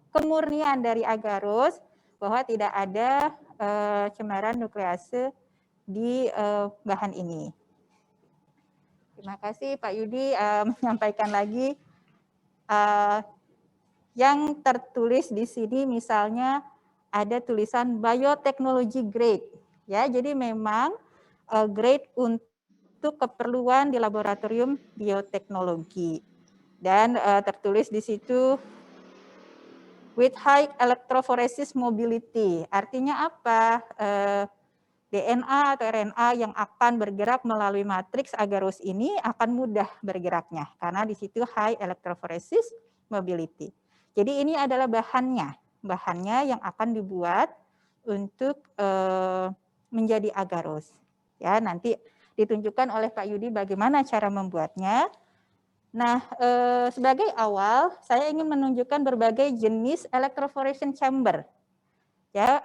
kemurnian dari agarose bahwa tidak ada cemaran nuklease di bahan ini. Terima kasih Pak Yudi menyampaikan lagi yang tertulis di sini misalnya ada tulisan biotechnology grade ya. Jadi memang grade untuk keperluan di laboratorium bioteknologi. Dan tertulis di situ with high electrophoresis mobility. Artinya apa? DNA atau RNA yang akan bergerak melalui matriks agarose ini akan mudah bergeraknya karena di situ high electrophoresis mobility. Jadi ini adalah bahannya yang akan dibuat untuk menjadi agarose. Ya, nanti ditunjukkan oleh Pak Yudi bagaimana cara membuatnya. Nah, sebagai awal saya ingin menunjukkan berbagai jenis electrophoresis chamber. Ya,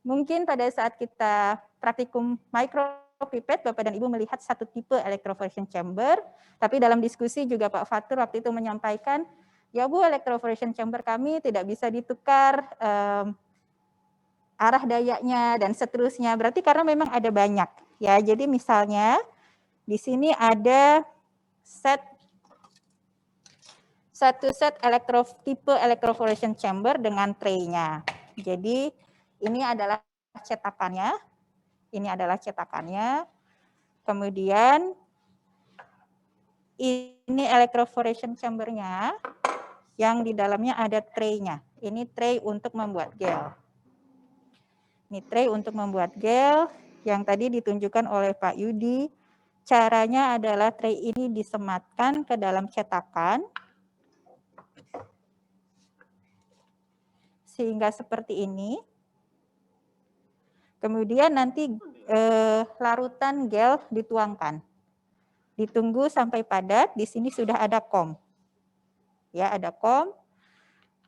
mungkin pada saat kita praktikum micropipet, Bapak dan Ibu melihat satu tipe electrophoresis chamber, tapi dalam diskusi juga Pak Fatur waktu itu menyampaikan, ya Bu, electrophoresis chamber kami tidak bisa ditukar arah dayanya dan seterusnya. Berarti karena memang ada banyak, ya. Jadi misalnya di sini ada satu set tipe electrophoresis chamber dengan tray-nya. Jadi ini adalah cetakannya. Kemudian ini electrophoresis chamber-nya yang di dalamnya ada tray-nya. Ini tray untuk membuat gel. Ini tray untuk membuat gel yang tadi ditunjukkan oleh Pak Yudi. Caranya adalah tray ini disematkan ke dalam cetakan sehingga seperti ini. Kemudian nanti larutan gel dituangkan. Ditunggu sampai padat, di sini sudah ada kom. Ya, ada kom.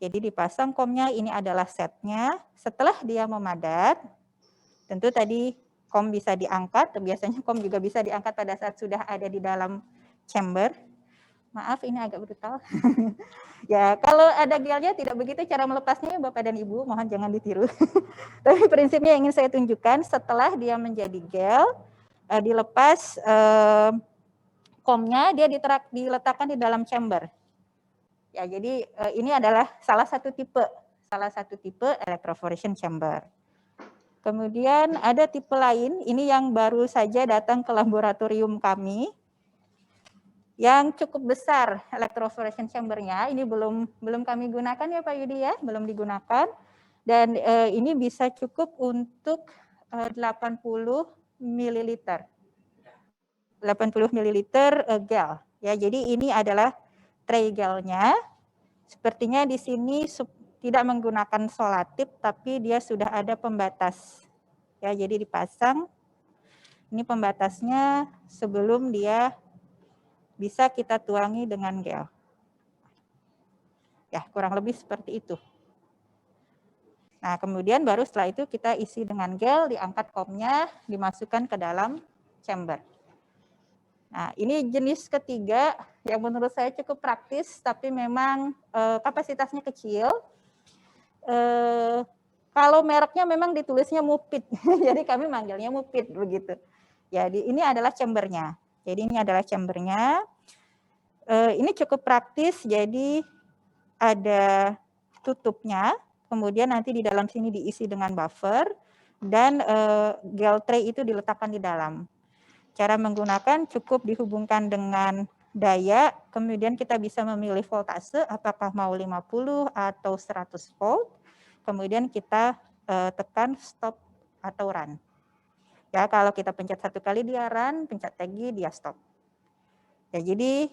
Jadi dipasang komnya, ini adalah setnya. Setelah dia memadat, tentu tadi kom bisa diangkat, biasanya kom juga bisa diangkat pada saat sudah ada di dalam chamber. Maaf, ini agak brutal. Ya, kalau ada gelnya tidak begitu cara melepasnya ya Bapak dan Ibu, mohon jangan ditiru. Tapi prinsipnya yang ingin saya tunjukkan, setelah dia menjadi gel, dilepas komnya, dia diletakkan di dalam chamber. Ya, jadi ini adalah salah satu tipe electrophoresis chamber. Kemudian ada tipe lain, ini yang baru saja datang ke laboratorium kami, yang cukup besar electrophoresis chamber-nya. Ini belum kami gunakan ya Pak Yudi ya, belum digunakan. Dan ini bisa cukup untuk 80 ml. 80 ml gel. Ya, jadi ini adalah tray gelnya. Sepertinya di sini tidak menggunakan solatip, tapi dia sudah ada pembatas. Ya, jadi dipasang. Ini pembatasnya sebelum dia bisa kita tuangi dengan gel. Ya, kurang lebih seperti itu. Nah, kemudian baru setelah itu kita isi dengan gel, diangkat komnya, dimasukkan ke dalam chamber. Nah, ini jenis ketiga yang menurut saya cukup praktis, tapi memang kapasitasnya kecil. Kalau mereknya memang ditulisnya Mupit, jadi kami manggilnya Mupit begitu. Jadi ini adalah chambernya. Ini cukup praktis, jadi ada tutupnya, kemudian nanti di dalam sini diisi dengan buffer, dan gel tray itu diletakkan di dalam. Cara menggunakan cukup dihubungkan dengan daya, kemudian kita bisa memilih voltase, apakah mau 50 atau 100 volt, kemudian kita tekan stop atau run. Ya, kalau kita pencet satu kali dia run, pencet lagi dia stop. Ya, jadi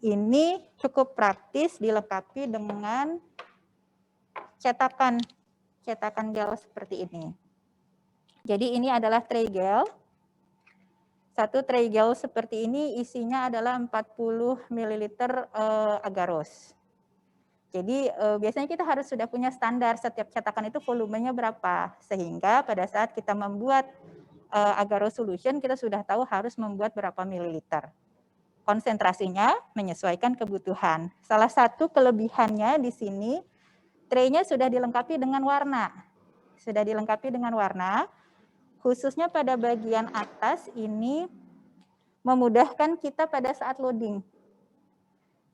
ini cukup praktis dilengkapi dengan cetakan gel seperti ini. Jadi ini adalah tray gel. Satu tray gel seperti ini isinya adalah 40 ml agarose. Jadi biasanya kita harus sudah punya standar setiap cetakan itu volumenya berapa, sehingga pada saat kita membuat agarose solution kita sudah tahu harus membuat berapa mililiter. konsentrasinya menyesuaikan kebutuhan. Salah satu kelebihannya di sini, tray-nya sudah dilengkapi dengan warna. Sudah dilengkapi dengan warna, khususnya pada bagian atas ini memudahkan kita pada saat loading.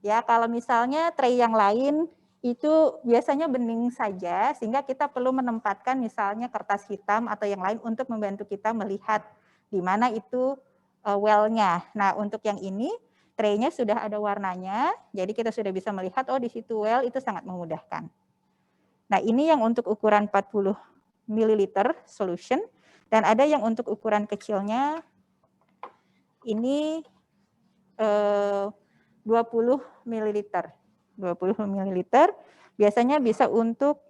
Ya, kalau misalnya tray yang lain itu biasanya bening saja, sehingga kita perlu menempatkan misalnya kertas hitam atau yang lain untuk membantu kita melihat di mana itu well-nya. Nah, untuk yang ini tray-nya sudah ada warnanya, jadi kita sudah bisa melihat, oh di situ well, itu sangat memudahkan. Nah, ini yang untuk ukuran 40 ml solution, dan ada yang untuk ukuran kecilnya, ini 20 ml. 20 ml, biasanya bisa untuk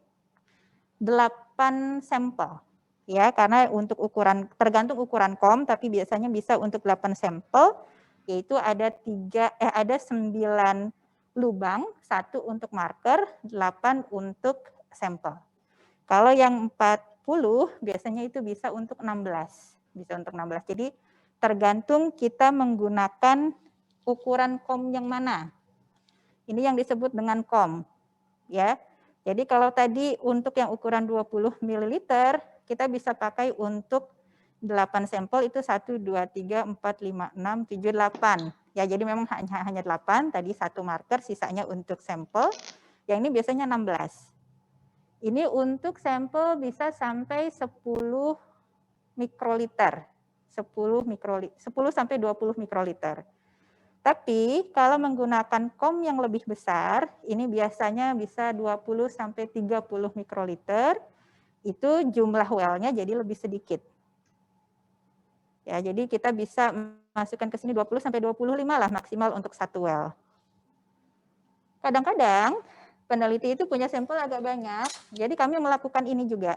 8 sampel. Ya, karena untuk ukuran, tergantung ukuran kom, tapi biasanya bisa untuk 8 sampel, yaitu ada 9 lubang, 1 untuk marker, 8 untuk sampel. Kalau yang 40 biasanya itu bisa untuk 16. Bisa untuk 16. Jadi tergantung kita menggunakan ukuran kom yang mana. Ini yang disebut dengan kom. Ya. Jadi kalau tadi untuk yang ukuran 20 ml, kita bisa pakai untuk 8 sampel itu 1, 2, 3, 4, 5, 6, 7, 8. Ya, jadi memang hanya 8, tadi 1 marker, sisanya untuk sampel. Yang ini biasanya 16. Ini untuk sampel bisa sampai 10 mikroliter. 10 sampai 20 mikroliter. Tapi kalau menggunakan kom yang lebih besar, ini biasanya bisa 20 sampai 30 mikroliter, itu jumlah well-nya jadi lebih sedikit. Ya, jadi kita bisa masukkan ke sini 20 sampai 25 lah maksimal untuk 1 well. Kadang-kadang peneliti itu punya sampel agak banyak, jadi kami melakukan ini juga.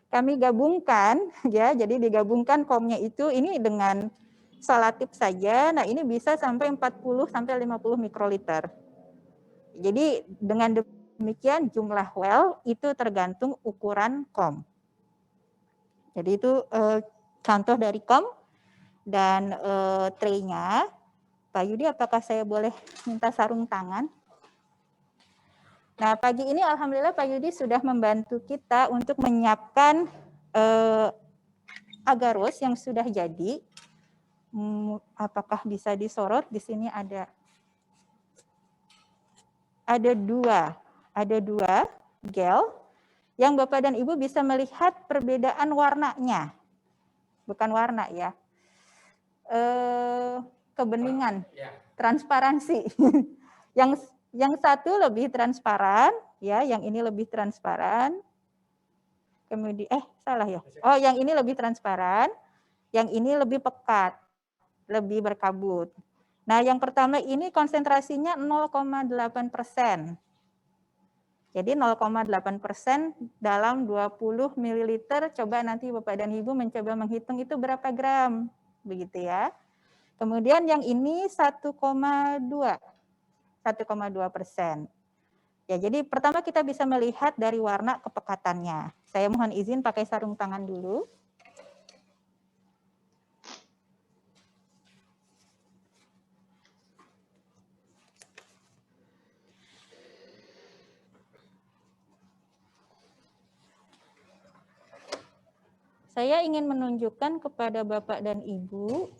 Kami gabungkan, ya, jadi digabungkan komnya itu ini dengan salatip saja. Nah, ini bisa sampai 40 sampai 50 mikroliter. Jadi dengan demikian jumlah well itu tergantung ukuran kom. Jadi itu contoh dari kom dan tray-nya. Pak Yudi, apakah saya boleh minta sarung tangan? Nah, pagi ini alhamdulillah Pak Yudi sudah membantu kita untuk menyiapkan agarus yang sudah jadi. Apakah bisa disorot? Di sini ada dua gel yang Bapak dan Ibu bisa melihat perbedaan warnanya. Bukan warna ya. Kebeningan, transparansi. Yang satu lebih transparan, ya, yang ini lebih transparan. Kemudian salah ya. Oh, yang ini lebih transparan, yang ini lebih pekat, lebih berkabut. Nah, yang pertama ini konsentrasinya 0,8%. Jadi 0,8% dalam 20 ml, coba nanti Bapak dan Ibu mencoba menghitung itu berapa gram, begitu ya. Kemudian yang ini 1,2%. Ya, jadi pertama kita bisa melihat dari warna kepekatannya. Saya mohon izin pakai sarung tangan dulu. Saya ingin menunjukkan kepada Bapak dan Ibu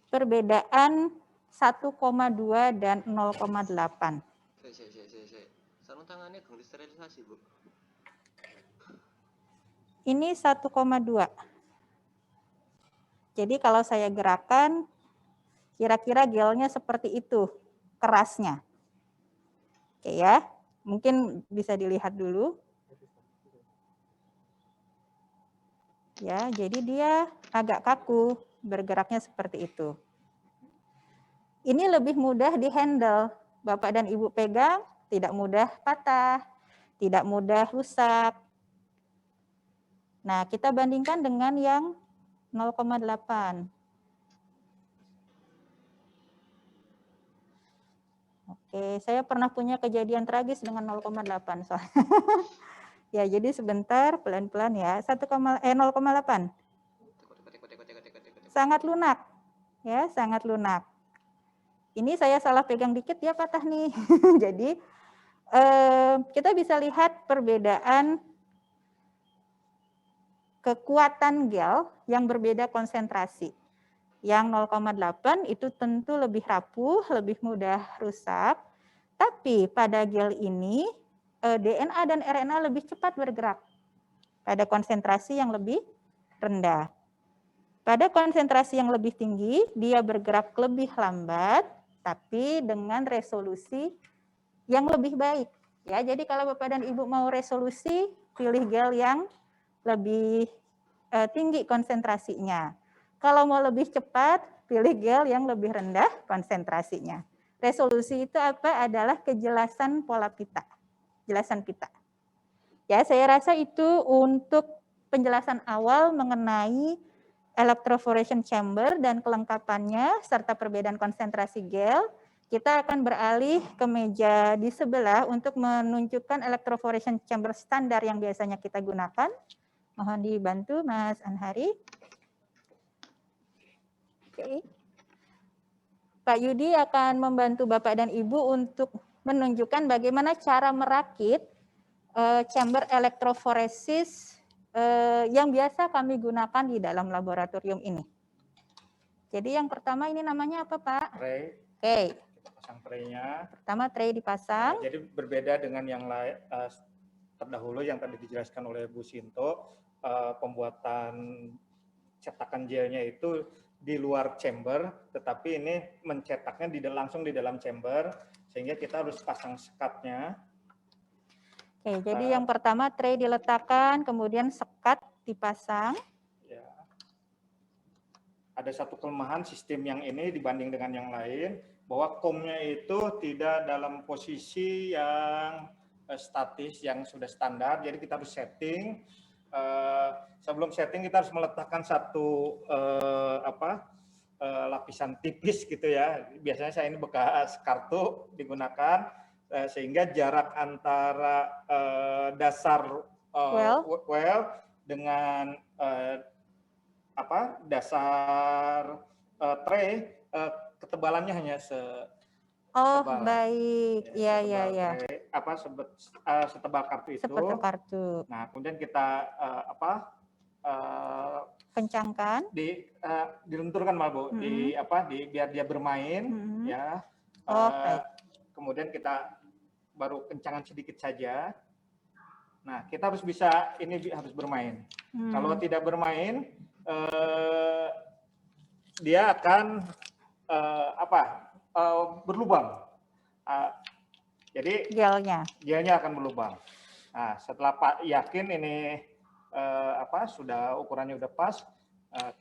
perbedaan 1,2 dan 0,8. Sarung tangannya belum disterilisasi, Bu. Ini 1,2. Jadi kalau saya gerakan, kira-kira gelnya seperti itu, kerasnya. Oke ya, mungkin bisa dilihat dulu. Ya, jadi dia agak kaku, bergeraknya seperti itu. Ini lebih mudah dihandle. Bapak dan Ibu pegang, tidak mudah patah, tidak mudah rusak. Nah, kita bandingkan dengan yang 0,8. Oke, saya pernah punya kejadian tragis dengan 0,8 soalnya. Ya, jadi sebentar, pelan-pelan ya. 0,8. Sangat lunak. Ya, sangat lunak. Ini saya salah pegang dikit ya patah nih. Jadi kita bisa lihat perbedaan kekuatan gel yang berbeda konsentrasi. Yang 0,8 itu tentu lebih rapuh, lebih mudah rusak. Tapi pada gel ini DNA dan RNA lebih cepat bergerak pada konsentrasi yang lebih rendah. Pada konsentrasi yang lebih tinggi, dia bergerak lebih lambat, tapi dengan resolusi yang lebih baik. Ya, jadi kalau Bapak dan Ibu mau resolusi, pilih gel yang lebih tinggi konsentrasinya. Kalau mau lebih cepat, pilih gel yang lebih rendah konsentrasinya. Resolusi itu apa? Adalah kejelasan pola pita, jelasan pita. Ya, saya rasa itu untuk penjelasan awal mengenai electroporation chamber dan kelengkapannya serta perbedaan konsentrasi gel. Kita akan beralih ke meja di sebelah untuk menunjukkan electroporation chamber standar yang biasanya kita gunakan. Mohon dibantu Mas Anhari. Oke. Pak Yudi akan membantu Bapak dan Ibu untuk menunjukkan bagaimana cara merakit chamber elektroforesis yang biasa kami gunakan di dalam laboratorium ini. Jadi yang pertama ini namanya apa Pak? Tray. Oke. Kita pasang traynya. Pertama tray dipasang. Nah, jadi berbeda dengan yang lain terdahulu yang tadi dijelaskan oleh Bu Sinto, pembuatan cetakan gelnya itu di luar chamber, tetapi ini mencetaknya langsung di dalam chamber, sehingga kita harus pasang sekatnya. Oke, jadi yang pertama tray diletakkan, kemudian sekat dipasang. Ya. Ada satu kelemahan sistem yang ini dibanding dengan yang lain, bahwa komnya itu tidak dalam posisi yang statis, yang sudah standar, jadi kita harus setting. Sebelum setting kita harus meletakkan satu lapisan tipis gitu ya. Biasanya saya ini bekas kartu digunakan sehingga jarak antara dasar well dengan dasar tray ketebalannya hanya setebal. Baik. Ya. Setebal kartu itu. Seperti kartu. Nah, kemudian kita kencangkan, dilenturkan Mbak Bu, biar dia bermain ya. Kemudian kita baru kencangan sedikit saja. Nah, kita harus harus bermain. Kalau tidak bermain, dia akan berlubang. Jadi gelnya akan berlubang. Nah, setelah Pak yakin ini sudah ukurannya udah pas,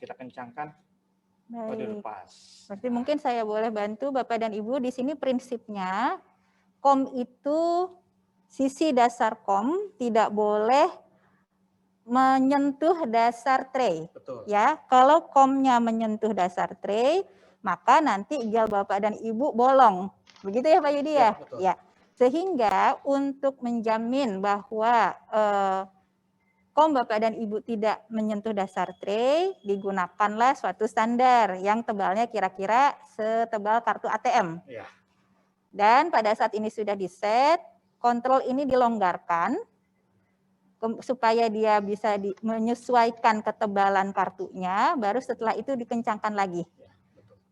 kita kencangkan. Baik. Pas. Berarti mungkin saya boleh bantu Bapak dan Ibu di sini prinsipnya kom itu sisi dasar kom tidak boleh menyentuh dasar tray. Betul. Ya, kalau komnya menyentuh dasar tray, maka nanti gel Bapak dan Ibu bolong. Begitu ya Pak Yudi ya? Betul. Ya. Sehingga untuk menjamin bahwa kom Bapak dan Ibu tidak menyentuh dasar tray, digunakanlah suatu standar yang tebalnya kira-kira setebal kartu ATM. Ya. Dan pada saat ini sudah di-set, kontrol ini dilonggarkan supaya dia bisa menyesuaikan ketebalan kartunya, baru setelah itu dikencangkan lagi.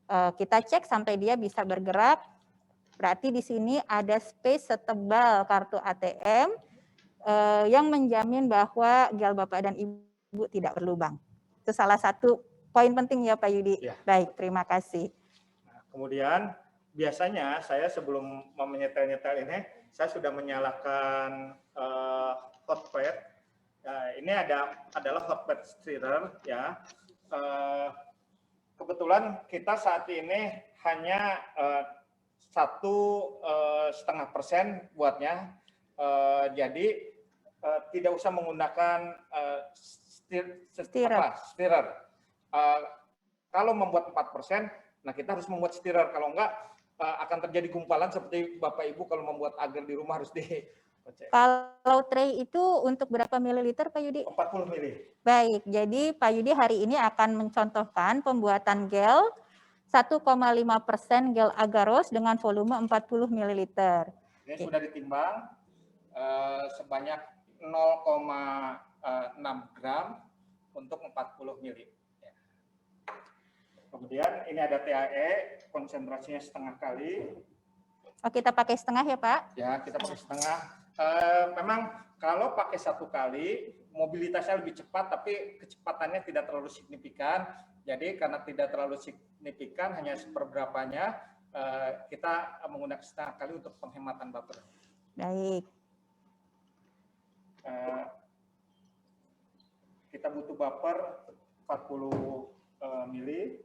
Kita cek sampai dia bisa bergerak, berarti di sini ada space setebal kartu ATM, yang menjamin bahwa gel Bapak dan Ibu tidak berlubang. Itu salah satu poin penting ya Pak Yudi. Ya. Baik, terima kasih. Nah, kemudian biasanya saya sebelum menyetel-nyetel ini, saya sudah menyalakan hot plate. Ini adalah hot plate stirrer ya. Kebetulan kita saat ini hanya 1,5% buatnya. Jadi tidak usah menggunakan stirrer. Kalau membuat 4%, nah kita harus membuat stirrer. Kalau enggak, akan terjadi gumpalan seperti Bapak Ibu kalau membuat agar di rumah harus Kalau tray itu untuk berapa mililiter Pak Yudi? 40 mili. Baik, jadi Pak Yudi hari ini akan mencontohkan pembuatan gel 1,5% gel agarose dengan volume 40 ml. Ini sudah ditimbang sebanyak 0,6 gram untuk 40 mili. Kemudian ini ada TAE, konsentrasinya setengah kali. Oh, kita pakai setengah ya Pak? Ya, kita pakai setengah. Memang kalau pakai satu kali, mobilitasnya lebih cepat, tapi kecepatannya tidak terlalu signifikan. Jadi karena tidak terlalu signifikan, hanya seperberapanya, kita menggunakan setengah kali untuk penghematan buffer. Baik. Kita butuh buffer 40 mili.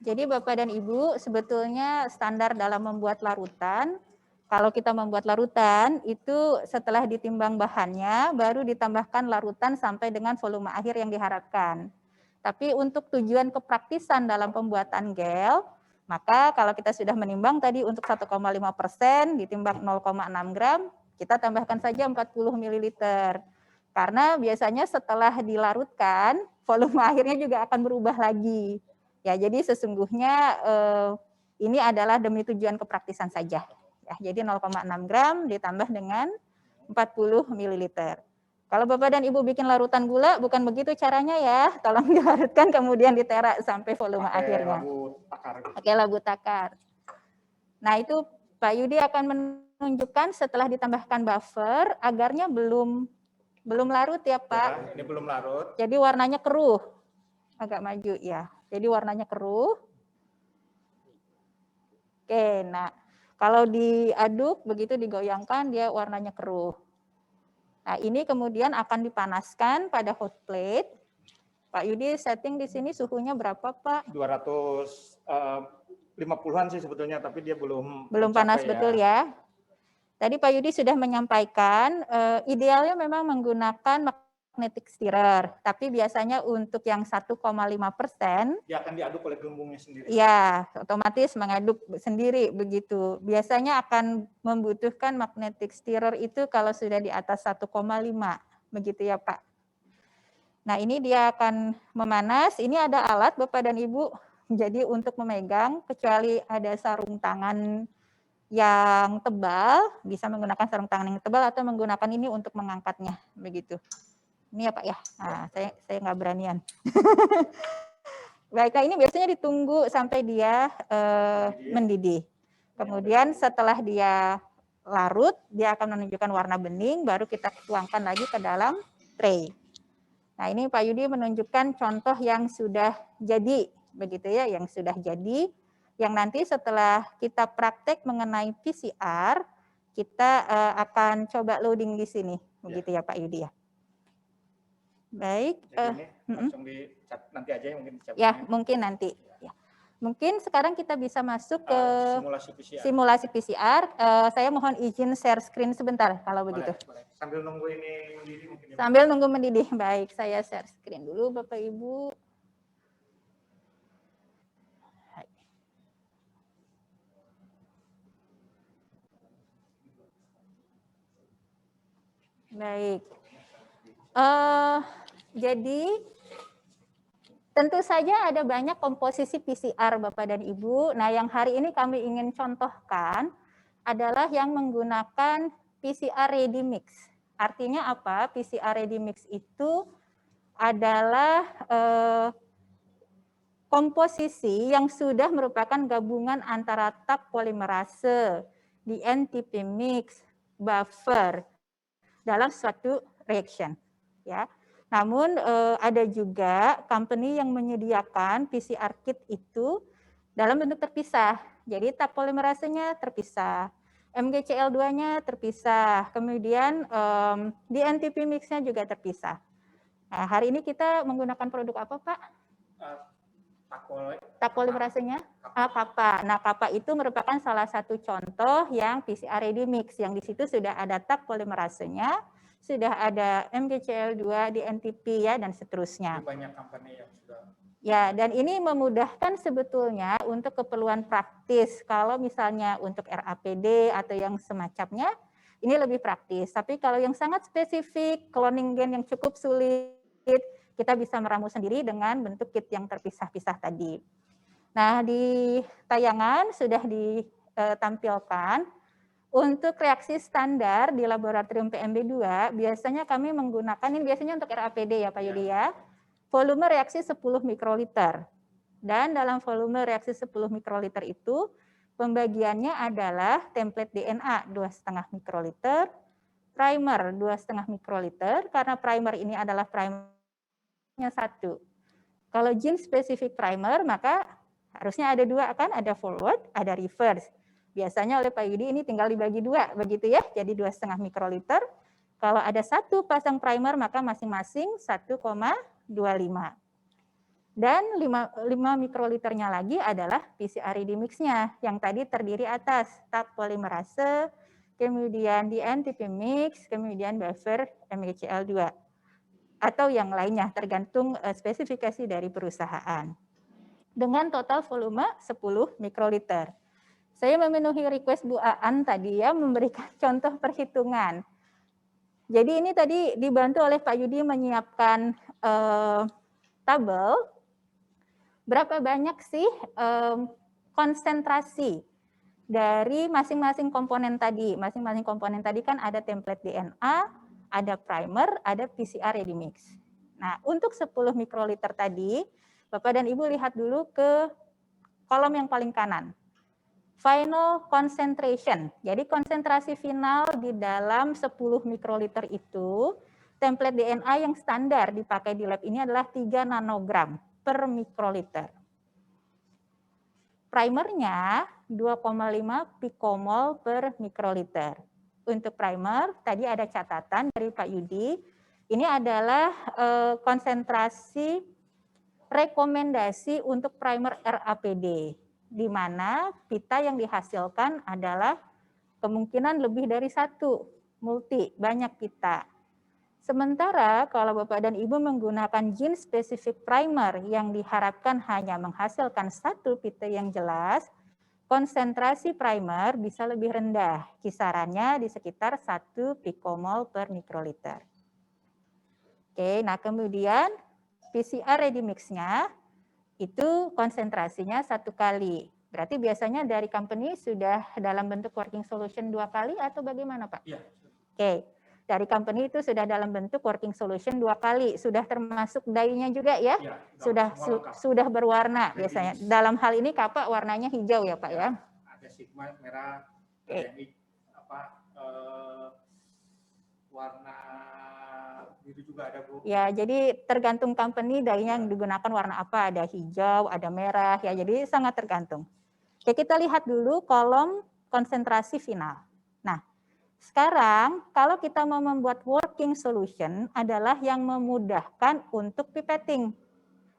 Jadi Bapak dan Ibu, sebetulnya standar dalam membuat larutan, kalau kita membuat larutan, itu setelah ditimbang bahannya, baru ditambahkan larutan sampai dengan volume akhir yang diharapkan. Tapi untuk tujuan kepraktisan dalam pembuatan gel, maka kalau kita sudah menimbang tadi untuk 1,5% ditimbang 0,6 gram, kita tambahkan saja 40 ml. Karena biasanya setelah dilarutkan, volume akhirnya juga akan berubah lagi. Ya, jadi sesungguhnya ini adalah demi tujuan kepraktisan saja. Ya, jadi 0,6 gram ditambah dengan 40 ml. Kalau Bapak dan Ibu bikin larutan gula, bukan begitu caranya ya. Tolong dilarutkan kemudian diterak sampai volume akhirnya. Pakai labu takar. Nah, itu Pak Yudi akan menunjukkan setelah ditambahkan buffer, agarnya belum larut ya Pak. Ya, ini belum larut. Jadi warnanya keruh. Agak maju ya. Jadi warnanya keruh. Oke, nah kalau diaduk begitu digoyangkan dia warnanya keruh. Nah, ini kemudian akan dipanaskan pada hot plate. Pak Yudi setting di sini suhunya berapa, Pak? 250-an sih sebetulnya, tapi dia belum panas ya. Betul ya. Tadi Pak Yudi sudah menyampaikan idealnya memang menggunakan magnetic stirrer, tapi biasanya untuk yang 1,5% dia akan diaduk oleh gelembungnya sendiri. Ya, otomatis mengaduk sendiri begitu. Biasanya akan membutuhkan magnetic stirrer itu kalau sudah di atas 1,5, begitu ya Pak. Nah, ini dia akan memanas. Ini ada alat Bapak dan Ibu. Jadi untuk memegang, kecuali ada sarung tangan yang tebal, bisa menggunakan sarung tangan yang tebal atau menggunakan ini untuk mengangkatnya, begitu. Ini ya Pak ya. Nah, saya nggak beranian. Baik, nah ini biasanya ditunggu sampai dia mendidih. Kemudian setelah dia larut, dia akan menunjukkan warna bening, baru kita tuangkan lagi ke dalam tray. Nah, ini Pak Yudi menunjukkan contoh yang sudah jadi, begitu ya, yang sudah jadi, yang nanti setelah kita praktek mengenai PCR, kita akan coba loading di sini, begitu ya Pak Yudi ya. Baik, langsung nanti aja ya mungkin. Ya, mungkin nanti. Ya. Mungkin sekarang kita bisa masuk ke simulasi PCR. Saya mohon izin share screen sebentar kalau begitu. Boleh. Sambil nunggu ini mendidih mungkin. Sambil nunggu mendidih. Baik, saya share screen dulu Bapak Ibu. Baik. Jadi tentu saja ada banyak komposisi PCR Bapak dan Ibu. Nah, yang hari ini kami ingin contohkan adalah yang menggunakan PCR ready mix. Artinya apa? PCR ready mix itu adalah komposisi yang sudah merupakan gabungan antara Taq polimerase, DNTP mix, buffer dalam suatu reaction, ya. Namun ada juga company yang menyediakan PCR kit itu dalam bentuk terpisah. Jadi Taq polimerasenya terpisah, MgCl2-nya terpisah, kemudian DNTP mix-nya juga terpisah. Nah, hari ini kita menggunakan produk apa, Pak? Taq polimerasenya? Kappa. Nah, Kappa itu merupakan salah satu contoh yang PCR ready mix, yang di situ sudah ada Taq polimerasenya, sudah ada MgCl2, DNTP ya, dan seterusnya. Banyak company yang sudah. Ya, dan ini memudahkan sebetulnya untuk keperluan praktis. Kalau misalnya untuk RAPD atau yang semacamnya, ini lebih praktis. Tapi kalau yang sangat spesifik, cloning gen yang cukup sulit, kita bisa meramu sendiri dengan bentuk kit yang terpisah-pisah tadi. Nah, di tayangan sudah ditampilkan untuk reaksi standar di laboratorium PMB2, biasanya kami menggunakan, ini biasanya untuk RAPD ya Pak Yudi ya, volume reaksi 10 mikroliter. Dan dalam volume reaksi 10 mikroliter itu, pembagiannya adalah template DNA 2,5 mikroliter, primer 2,5 mikroliter, karena primer ini adalah primernya 1. Kalau gene specific primer, maka harusnya ada 2 kan, ada forward, ada reverse. Biasanya oleh Pak Yudi ini tinggal dibagi 2, begitu ya, jadi 2,5 mikroliter. Kalau ada 1 pasang primer, maka masing-masing 1,25. Dan 5 mikroliternya lagi adalah PCR ready mix-nya, yang tadi terdiri atas Taq polimerase, kemudian DNTP mix, kemudian buffer MgCl2. Atau yang lainnya, tergantung spesifikasi dari perusahaan. Dengan total volume 10 mikroliter. Saya memenuhi request Bu Aan tadi ya, memberikan contoh perhitungan. Jadi ini tadi dibantu oleh Pak Yudi menyiapkan tabel, berapa banyak sih konsentrasi dari masing-masing komponen tadi. Masing-masing komponen tadi kan ada template DNA, ada primer, ada PCR ready mix. Nah, untuk 10 mikroliter tadi, Bapak dan Ibu lihat dulu ke kolom yang paling kanan. Final concentration. Jadi konsentrasi final di dalam 10 mikroliter itu, template DNA yang standar dipakai di lab ini adalah 3 nanogram per mikroliter. Primernya 2,5 pikomol per mikroliter. Untuk primer, tadi ada catatan dari Pak Yudi, ini adalah konsentrasi rekomendasi untuk primer RAPD, di mana pita yang dihasilkan adalah kemungkinan lebih dari 1, multi, banyak pita. Sementara kalau Bapak dan Ibu menggunakan gene specific primer yang diharapkan hanya menghasilkan 1 pita yang jelas, konsentrasi primer bisa lebih rendah, kisarannya di sekitar 1 pikomol per mikroliter. Oke, nah kemudian PCR ready mix-nya itu konsentrasinya 1 kali. Berarti biasanya dari company sudah dalam bentuk working solution 2 kali atau bagaimana Pak? Iya. Oke, dari company itu sudah dalam bentuk working solution 2 kali. Sudah termasuk dye-nya juga ya? Ya, sudah berwarna jadi, biasanya. Dalam hal ini Kapak warnanya hijau ya Pak ya? Ada sigma merah, ada yang warna biru juga ada Bu. Ya, jadi tergantung company dye-nya yang digunakan warna apa, ada hijau, ada merah ya. Jadi sangat tergantung. Oke, kita lihat dulu kolom konsentrasi final. Nah, sekarang kalau kita mau membuat working solution adalah yang memudahkan untuk pipetting.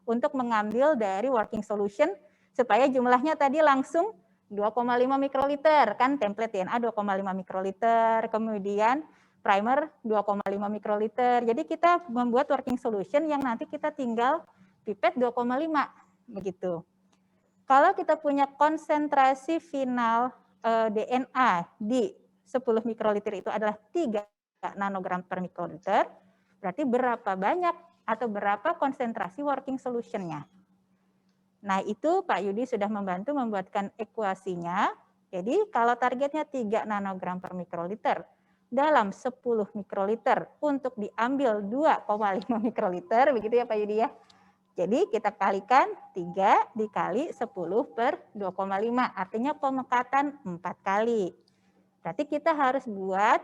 Untuk mengambil dari working solution supaya jumlahnya tadi langsung 2,5 mikroliter, kan template DNA 2,5 mikroliter, kemudian primer 2,5 mikroliter. Jadi kita membuat working solution yang nanti kita tinggal pipet 2,5 begitu. Kalau kita punya konsentrasi final DNA di 10 mikroliter itu adalah 3 nanogram per mikroliter, berarti berapa banyak atau berapa konsentrasi working solution-nya. Nah, itu Pak Yudi sudah membantu membuatkan ekuasinya. Jadi kalau targetnya 3 nanogram per mikroliter dalam 10 mikroliter untuk diambil 2,5 mikroliter, begitu ya Pak Yudi ya. Jadi kita kalikan 3 dikali 10 per 2,5, artinya pemekatan 4 kali. Berarti kita harus buat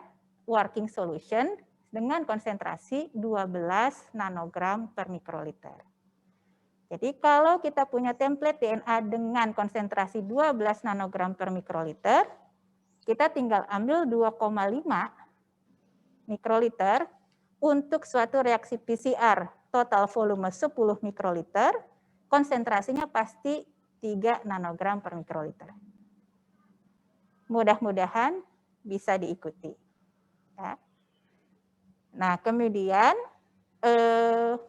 working solution dengan konsentrasi 12 nanogram per mikroliter. Jadi kalau kita punya template DNA dengan konsentrasi 12 nanogram per mikroliter, kita tinggal ambil 2,5 mikroliter untuk suatu reaksi PCR total volume 10 mikroliter, konsentrasinya pasti 3 nanogram per mikroliter. Mudah-mudahan bisa diikuti. Ya. Nah, kemudian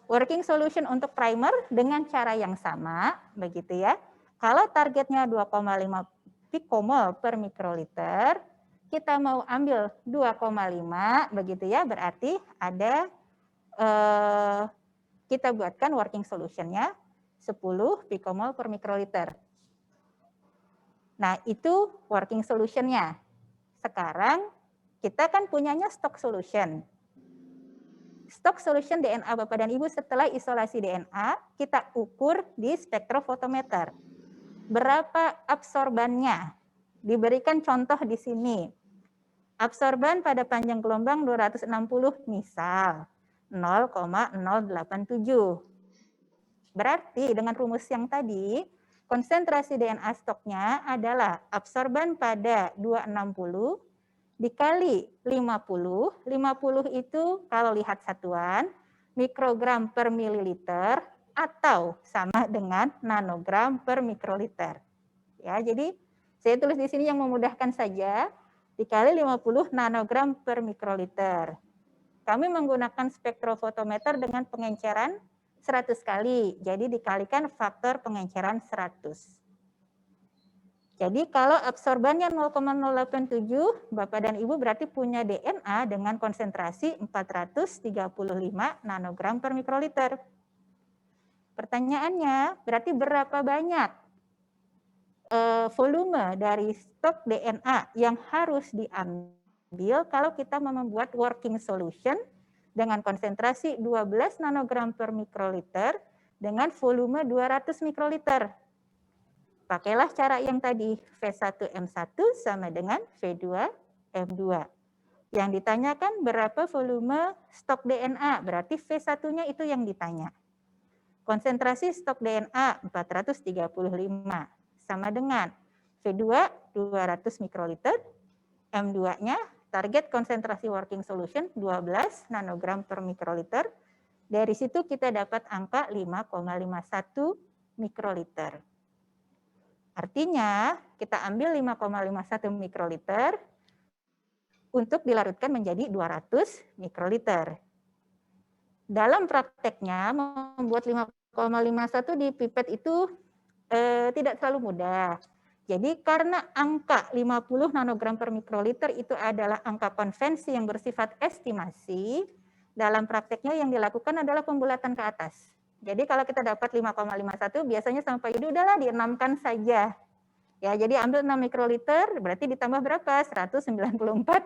working solution untuk primer dengan cara yang sama, begitu ya. Kalau targetnya 2,5 pikomol per mikroliter, kita mau ambil 2,5, begitu ya, berarti ada kita buatkan working solution-nya 10 pikomol per mikroliter. Nah, itu working solution-nya. Sekarang kita kan punyanya stock solution. Stock solution DNA Bapak dan Ibu setelah isolasi DNA, kita ukur di spektrofotometer. Berapa absorbannya? Diberikan contoh di sini. Absorban pada panjang gelombang 260 misal 0,087. Berarti dengan rumus yang tadi, konsentrasi DNA stoknya adalah absorban pada 260 dikali 50. 50 itu kalau lihat satuan mikrogram per mililiter atau sama dengan nanogram per mikroliter. Ya, jadi saya tulis di sini yang memudahkan saja, dikali 50 nanogram per mikroliter. Kami menggunakan spektrofotometer dengan pengenceran 100 kali, jadi dikalikan faktor pengenceran 100. Jadi kalau absorbannya 0,087, Bapak dan Ibu berarti punya DNA dengan konsentrasi 435 nanogram per mikroliter. Pertanyaannya, berarti berapa banyak volume dari stok DNA yang harus diambil kalau kita membuat working solution dengan konsentrasi 12 nanogram per mikroliter dengan volume 200 mikroliter. Pakailah cara yang tadi, V1M1 sama dengan V2M2. Yang ditanyakan berapa volume stok DNA, berarti V1-nya itu yang ditanya. Konsentrasi stok DNA 435, sama dengan V2 200 mikroliter, M2-nya target konsentrasi working solution 12 nanogram per mikroliter. Dari situ kita dapat angka 5,51 mikroliter. Artinya kita ambil 5,51 mikroliter untuk dilarutkan menjadi 200 mikroliter. Dalam prakteknya membuat 5,51 di pipet itu tidak terlalu mudah. Jadi karena angka 50 nanogram per mikroliter itu adalah angka konvensi yang bersifat estimasi, dalam prakteknya yang dilakukan adalah pembulatan ke atas. Jadi kalau kita dapat 5,51 biasanya sama Pak Yudi udahlah dienamkan saja. Ya, jadi ambil 6 mikroliter berarti ditambah berapa? 194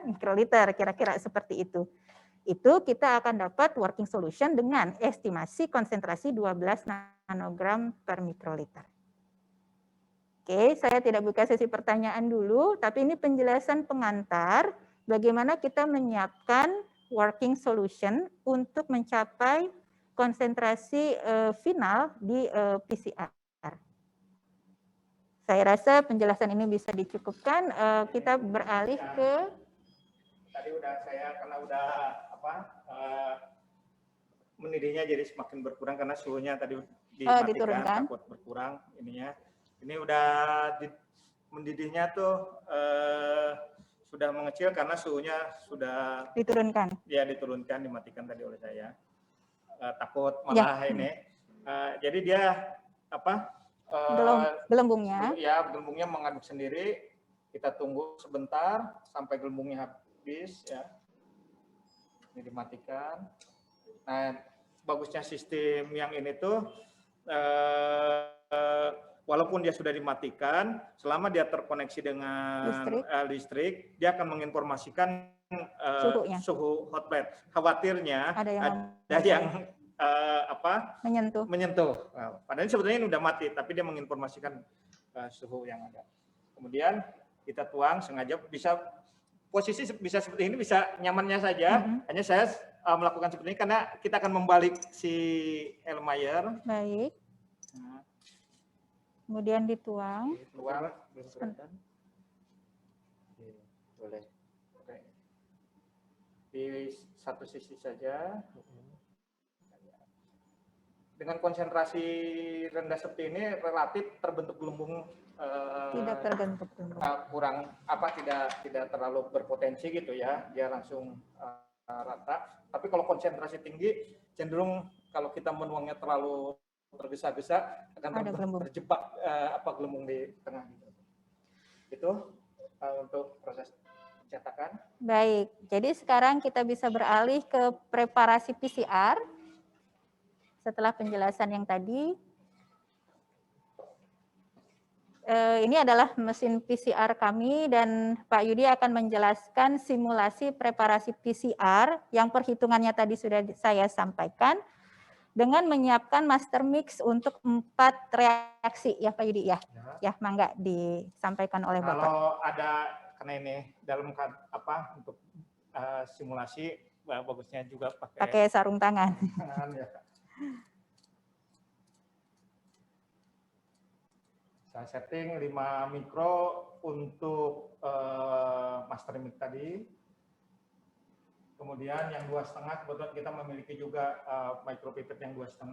mikroliter, kira-kira seperti itu. Itu kita akan dapat working solution dengan estimasi konsentrasi 12 nanogram per mikroliter. Oke, saya tidak buka sesi pertanyaan dulu, tapi ini penjelasan pengantar bagaimana kita menyiapkan working solution untuk mencapai konsentrasi final di PCR. Saya rasa penjelasan ini bisa dicukupkan. Kita beralih ke tadi udah saya karena udah mendidihnya jadi semakin berkurang karena suhunya tadi dimatikan, takut berkurang ininya. Ini udah mendidihnya tuh sudah mengecil karena suhunya sudah diturunkan. Ya, diturunkan, dimatikan tadi oleh saya. Takut malah ya. Ini. Jadi dia gelembungnya. Ya, gelembungnya mengaduk sendiri. Kita tunggu sebentar sampai gelembungnya habis ya. Ini dimatikan. Nah, bagusnya sistem yang ini tuh walaupun dia sudah dimatikan, selama dia terkoneksi dengan listrik, dia akan menginformasikan suhu hot plate. Khawatirnya ada yang menyentuh. Nah, padahal sebetulnya ini udah mati, tapi dia menginformasikan suhu yang ada. Kemudian kita tuang, sengaja bisa posisi bisa seperti ini, bisa nyamannya saja. Hanya saya melakukan seperti ini karena kita akan membalik si Erlenmeyer. Baik. Nah. Kemudian dituang. Dituang, belum kelihatan. Boleh. Oke. Di satu sisi saja. Dengan konsentrasi rendah seperti ini relatif terbentuk gelembung tidak terbentuk kurang tidak terlalu berpotensi gitu ya, dia langsung rata. Tapi kalau konsentrasi tinggi, cenderung kalau kita menuangnya terlalu tergesa-gesa akan terjebak gelembung di tengah. Itu untuk proses pencetakan. Baik, jadi sekarang kita bisa beralih ke preparasi PCR. Setelah penjelasan yang tadi, ini adalah mesin PCR kami dan Pak Yudi akan menjelaskan simulasi preparasi PCR yang perhitungannya tadi sudah saya sampaikan dengan menyiapkan master mix untuk 4 reaksi ya Pak Yudi ya. Ya, mangga disampaikan oleh Bapak. Kalau ada karena ini dalam untuk simulasi bagusnya juga pakai sarung tangan. Ya. Saya setting 5 mikro untuk master mic tadi. Kemudian yang 2,5 kebetulan kita memiliki juga micropipet yang 2,5.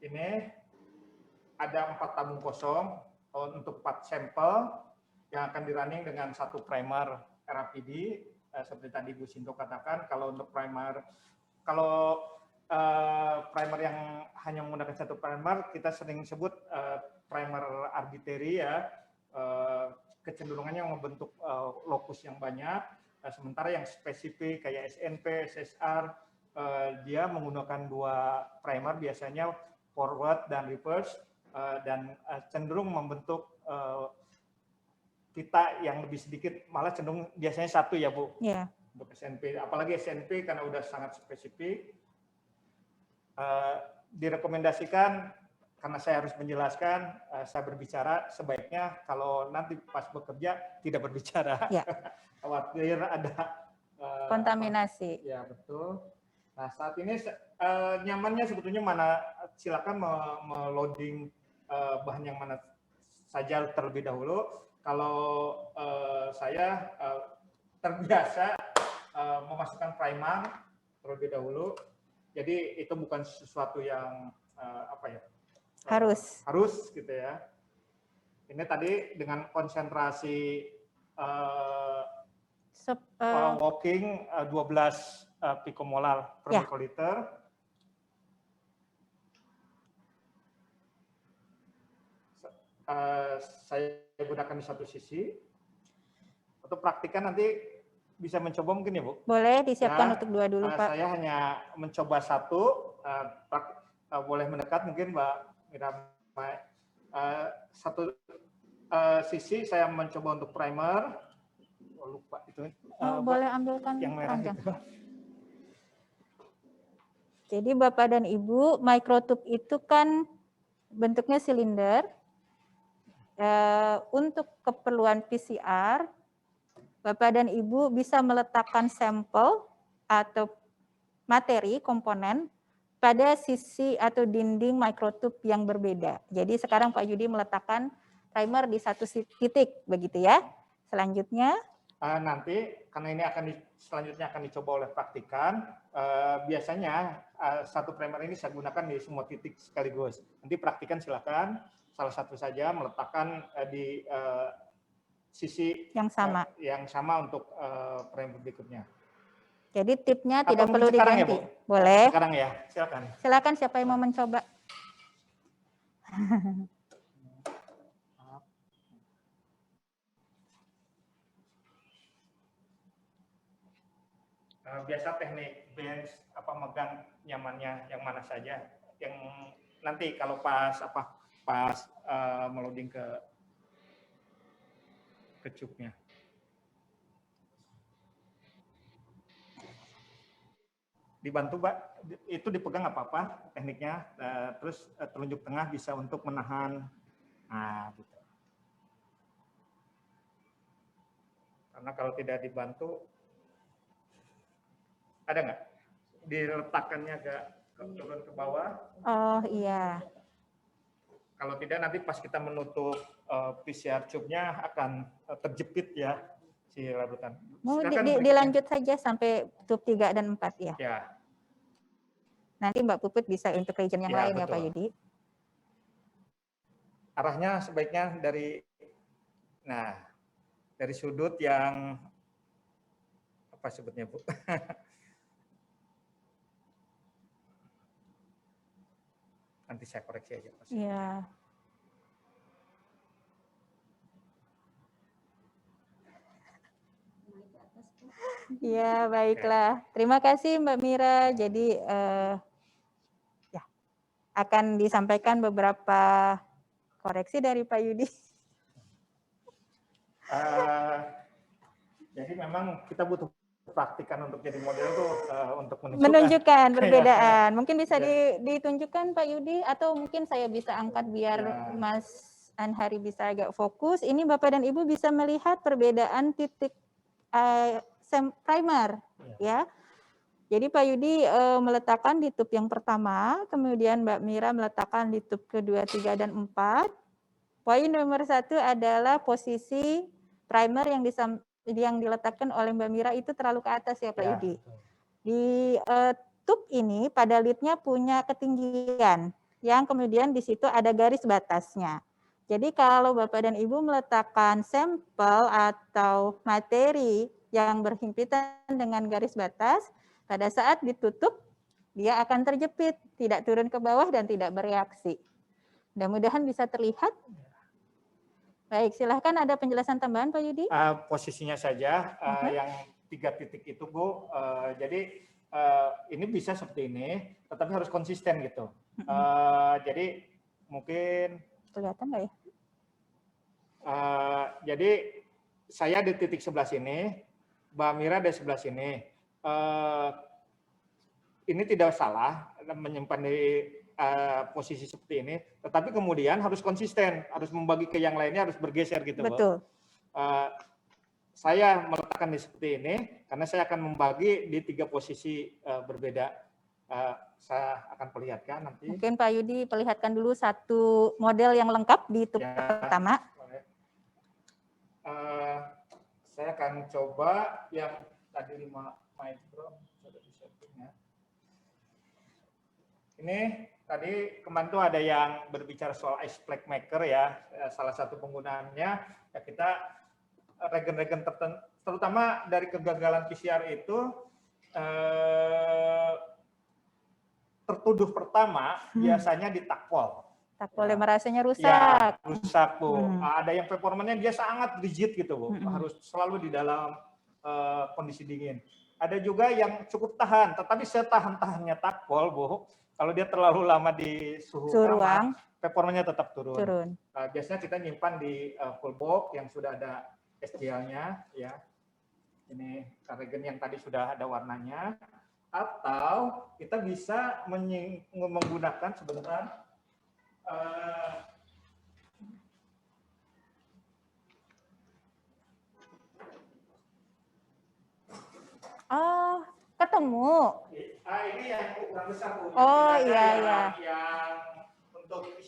Ini ada 4 tabung kosong untuk 4 sampel yang akan di-running dengan 1 primer RAPD. Seperti tadi Bu Sinto katakan, kalau untuk primer yang hanya menggunakan 1 primer, kita sering sebut primer arbitrary ya, kecenderungannya membentuk lokus yang banyak, sementara yang spesifik kayak SNP, SSR, dia menggunakan 2 primer biasanya forward dan reverse, dan cenderung membentuk kita yang lebih sedikit, malah cenderung biasanya 1 ya Bu, untuk SNP, apalagi SNP karena udah sangat spesifik. Direkomendasikan, karena saya harus menjelaskan, saya berbicara, sebaiknya kalau nanti pas bekerja tidak berbicara, khawatir ada kontaminasi. Ya betul. Nah saat ini nyamannya sebetulnya mana, silakan meloading bahan yang mana saja terlebih dahulu. Kalau saya terbiasa memasukkan primer terlebih dahulu. Jadi itu bukan sesuatu yang harus gitu ya. Ini tadi dengan konsentrasi walking 12 picomolar per mikroliter. Saya gunakan di satu sisi. Untuk praktikan nanti bisa mencoba mungkin ya Bu? Boleh disiapkan untuk 2 dulu Pak. Saya hanya mencoba 1, boleh mendekat mungkin Mbak Miramai. 1 sisi saya mencoba untuk primer. Lupa itu. Boleh ambilkan yang merah itu. Jadi Bapak dan Ibu, microtube itu kan bentuknya silinder. Untuk keperluan PCR, Bapak dan Ibu bisa meletakkan sampel atau materi, komponen, pada sisi atau dinding microtube yang berbeda. Jadi sekarang Pak Yudi meletakkan primer di 1 titik, begitu ya. Selanjutnya? Nanti, karena ini selanjutnya akan dicoba oleh praktikan, biasanya 1 primer ini saya gunakan di semua titik sekaligus. Nanti praktikan silakan, salah satu saja meletakkan di sisi yang sama untuk primer berikutnya. Jadi tipnya tidak perlu diganti. Ya, boleh. Sekarang ya, silakan. Silakan siapa yang mau mencoba. Biasa teknik bench megang nyamannya yang mana saja. Yang nanti kalau pas meloading ke cube-nya. Dibantu Pak, itu dipegang apa-apa tekniknya, terus telunjuk tengah bisa untuk menahan, gitu. Karena kalau tidak dibantu, ada nggak diletakkannya agak turun ke bawah? Oh iya. Kalau tidak nanti pas kita menutup PCR tube-nya akan terjepit ya si larutan. Mau dilanjut saja sampai tube 3 dan 4 ya? Ya. Nanti Mbak Puput bisa untuk region yang lain betul. ya Pak Yudi. Arahnya sebaiknya dari sudut yang apa sebutnya Bu? Nanti saya koreksi aja. Iya. Ya, baiklah. Terima kasih Mbak Mira. Jadi ya, akan disampaikan beberapa koreksi dari Pak Yudi. Jadi memang kita butuh praktikan untuk jadi model tuh untuk menunjukkan perbedaan. Mungkin bisa ditunjukkan Pak Yudi atau mungkin saya bisa angkat biar Mas Anhari bisa agak fokus. Ini Bapak dan Ibu bisa melihat perbedaan titik primer ya. Jadi Pak Yudi meletakkan di tube yang pertama, kemudian Mbak Mira meletakkan di tube kedua, 3 dan 4. Poin nomor 1 adalah posisi primer yang diletakkan oleh Mbak Mira itu terlalu ke atas ya Pak Yudi. Di tube ini pada lead-nya punya ketinggian yang kemudian di situ ada garis batasnya. Jadi kalau Bapak dan Ibu meletakkan sampel atau materi yang berhimpitan dengan garis batas, pada saat ditutup dia akan terjepit, tidak turun ke bawah dan tidak bereaksi. Mudah-mudahan bisa terlihat. Baik, silahkan ada penjelasan tambahan Pak Yudi. Posisinya saja yang 3 titik itu Bu. Jadi ini bisa seperti ini, tetapi harus konsisten gitu. Jadi mungkin kelihatan nggak ya? Jadi saya di titik sebelah sini, Mbak Mira di sebelah sini. Ini tidak salah menyimpan di posisi seperti ini, tetapi kemudian harus konsisten, harus membagi ke yang lainnya, harus bergeser gitu, betul. Saya meletakkan di seperti ini karena saya akan membagi di 3 posisi berbeda. Saya akan perlihatkan nanti. Mungkin Pak Yudi perlihatkan dulu satu model yang lengkap di tube pertama. Saya akan coba yang tadi 5 micron. Ini tadi kemarin tuh ada yang berbicara soal ice plaque maker ya. Salah satu penggunaannya ya kita regen-regen tertentu, terutama dari kegagalan PCR itu tertuduh pertama biasanya di takpol. Takpol yang merasanya rusak. Ya, rusak Bu. Ada yang performanya dia sangat rigid gitu Bu. Harus selalu di dalam kondisi dingin. Ada juga yang cukup tahan, tetapi setahan-tahannya takpol Bu. Kalau dia terlalu lama di suhu ruang, performanya tetap turun. Biasanya kita nyimpan di full box yang sudah ada SGL-nya, ya. Ini regen yang tadi sudah ada warnanya. Atau kita bisa menggunakan sebentar. Oh, ketemu. Ini yang ukuran besar Bu. Oh iya iya.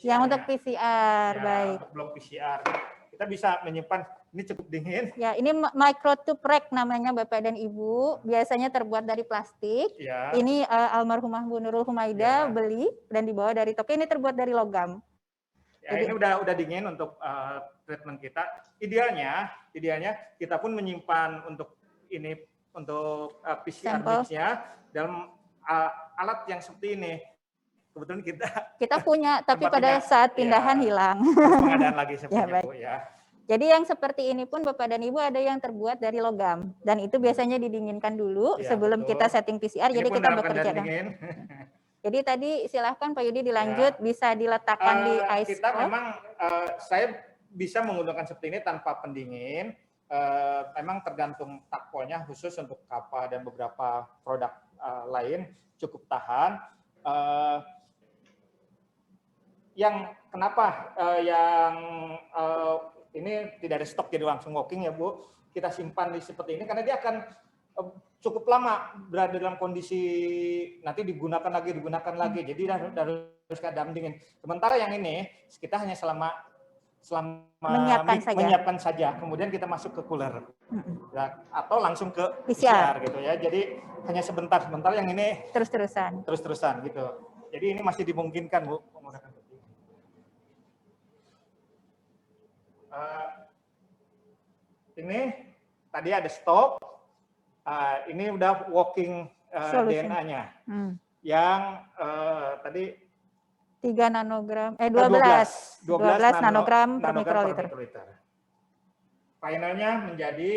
Yang untuk PCR, ya, baik. Untuk blok PCR. Kita bisa menyimpan, ini cukup dingin. Ya, ini microtube rack namanya Bapak dan Ibu. Biasanya terbuat dari plastik. Ya. Ini almarhumah Bu Nurul Humaida beli dan dibawa dari toko. Ini terbuat dari logam. Ya, ini udah dingin untuk treatment kita. Idealnya kita pun menyimpan untuk ini untuk PCR mix-nya dalam alat yang seperti ini. Kebetulan kita punya, tapi pada saat pindahan hilang. Pengadaan lagi sebenarnya Bu ya. Jadi yang seperti ini pun Bapak dan Ibu ada yang terbuat dari logam dan itu biasanya didinginkan dulu sebelum kita setting PCR. Jadi kita bekerja. Jadi tadi silahkan Pak Yudi dilanjut, bisa diletakkan di ice kita memang saya bisa menggunakan seperti ini tanpa pendingin. Memang tergantung takpolnya, khusus untuk kapal dan beberapa produk lain cukup tahan. Yang kenapa yang ini tidak ada stok jadi langsung walking ya Bu, kita simpan di seperti ini karena dia akan cukup lama berada dalam kondisi nanti digunakan lagi, jadi harus keadaan dingin. Sementara yang ini kita hanya selama menyiapkan saja, kemudian kita masuk ke cooler ya, atau langsung ke PCR gitu ya. Jadi hanya sebentar, yang ini terus-terusan gitu. Jadi ini masih dimungkinkan Bu menggunakan seperti ini. Ini tadi ada stop. Ini udah working Solution. DNA-nya. Yang tadi 3 nanogram, 12 nanogram per mikroliter. Finalnya menjadi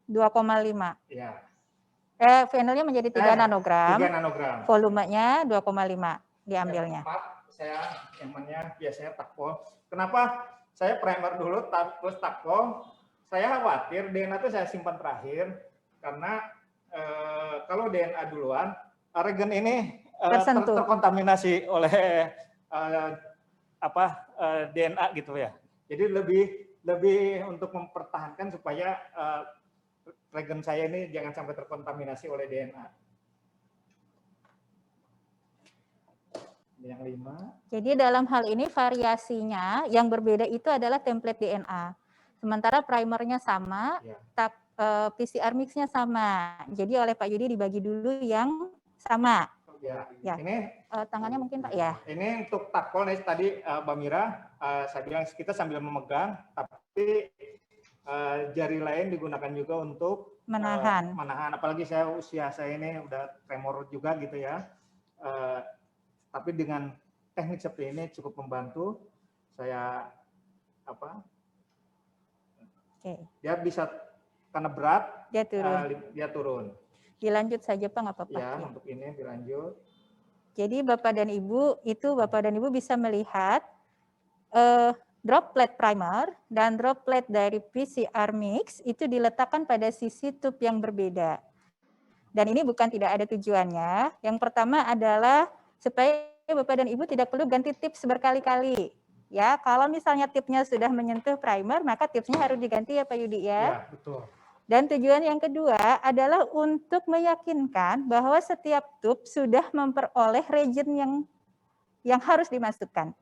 2,5. Ya. Finalnya menjadi 3 nanogram. 3 nanogram. Volumenya 2,5 diambilnya. Saya emangnya biasanya takpol. Kenapa saya primer dulu terus takpol? Saya khawatir DNA itu saya simpan terakhir karena kalau DNA duluan, regen ini terkontaminasi oleh DNA gitu ya. Jadi lebih untuk mempertahankan supaya regen saya ini jangan sampai terkontaminasi oleh DNA. Yang 5. Jadi dalam hal ini variasinya yang berbeda itu adalah template DNA. Sementara primernya sama, PCR mix-nya sama. Jadi oleh Pak Yudi dibagi dulu yang sama. Ya. Ini tangannya mungkin Pak ya. Ini untuk takpol tadi Mbak Mira, saya bilang kita sambil memegang, tapi jari lain digunakan juga untuk menahan. Apalagi usia saya ini udah tremor juga gitu ya. Tapi dengan teknik seperti ini cukup membantu saya dia bisa karena berat dia turun. Dilanjut saja Pak, nggak apa-apa. Ya, untuk ini dilanjut. Jadi Bapak dan Ibu bisa melihat droplet primer dan droplet dari PCR mix itu diletakkan pada sisi tube yang berbeda. Dan ini bukan tidak ada tujuannya. Yang pertama adalah supaya Bapak dan Ibu tidak perlu ganti tips berkali-kali. Ya, kalau misalnya tipsnya sudah menyentuh primer, maka tipsnya harus diganti ya Pak Yudi ya. Ya, betul. Dan tujuan yang kedua adalah untuk meyakinkan bahwa setiap tube sudah memperoleh reagent yang harus dimasukkan.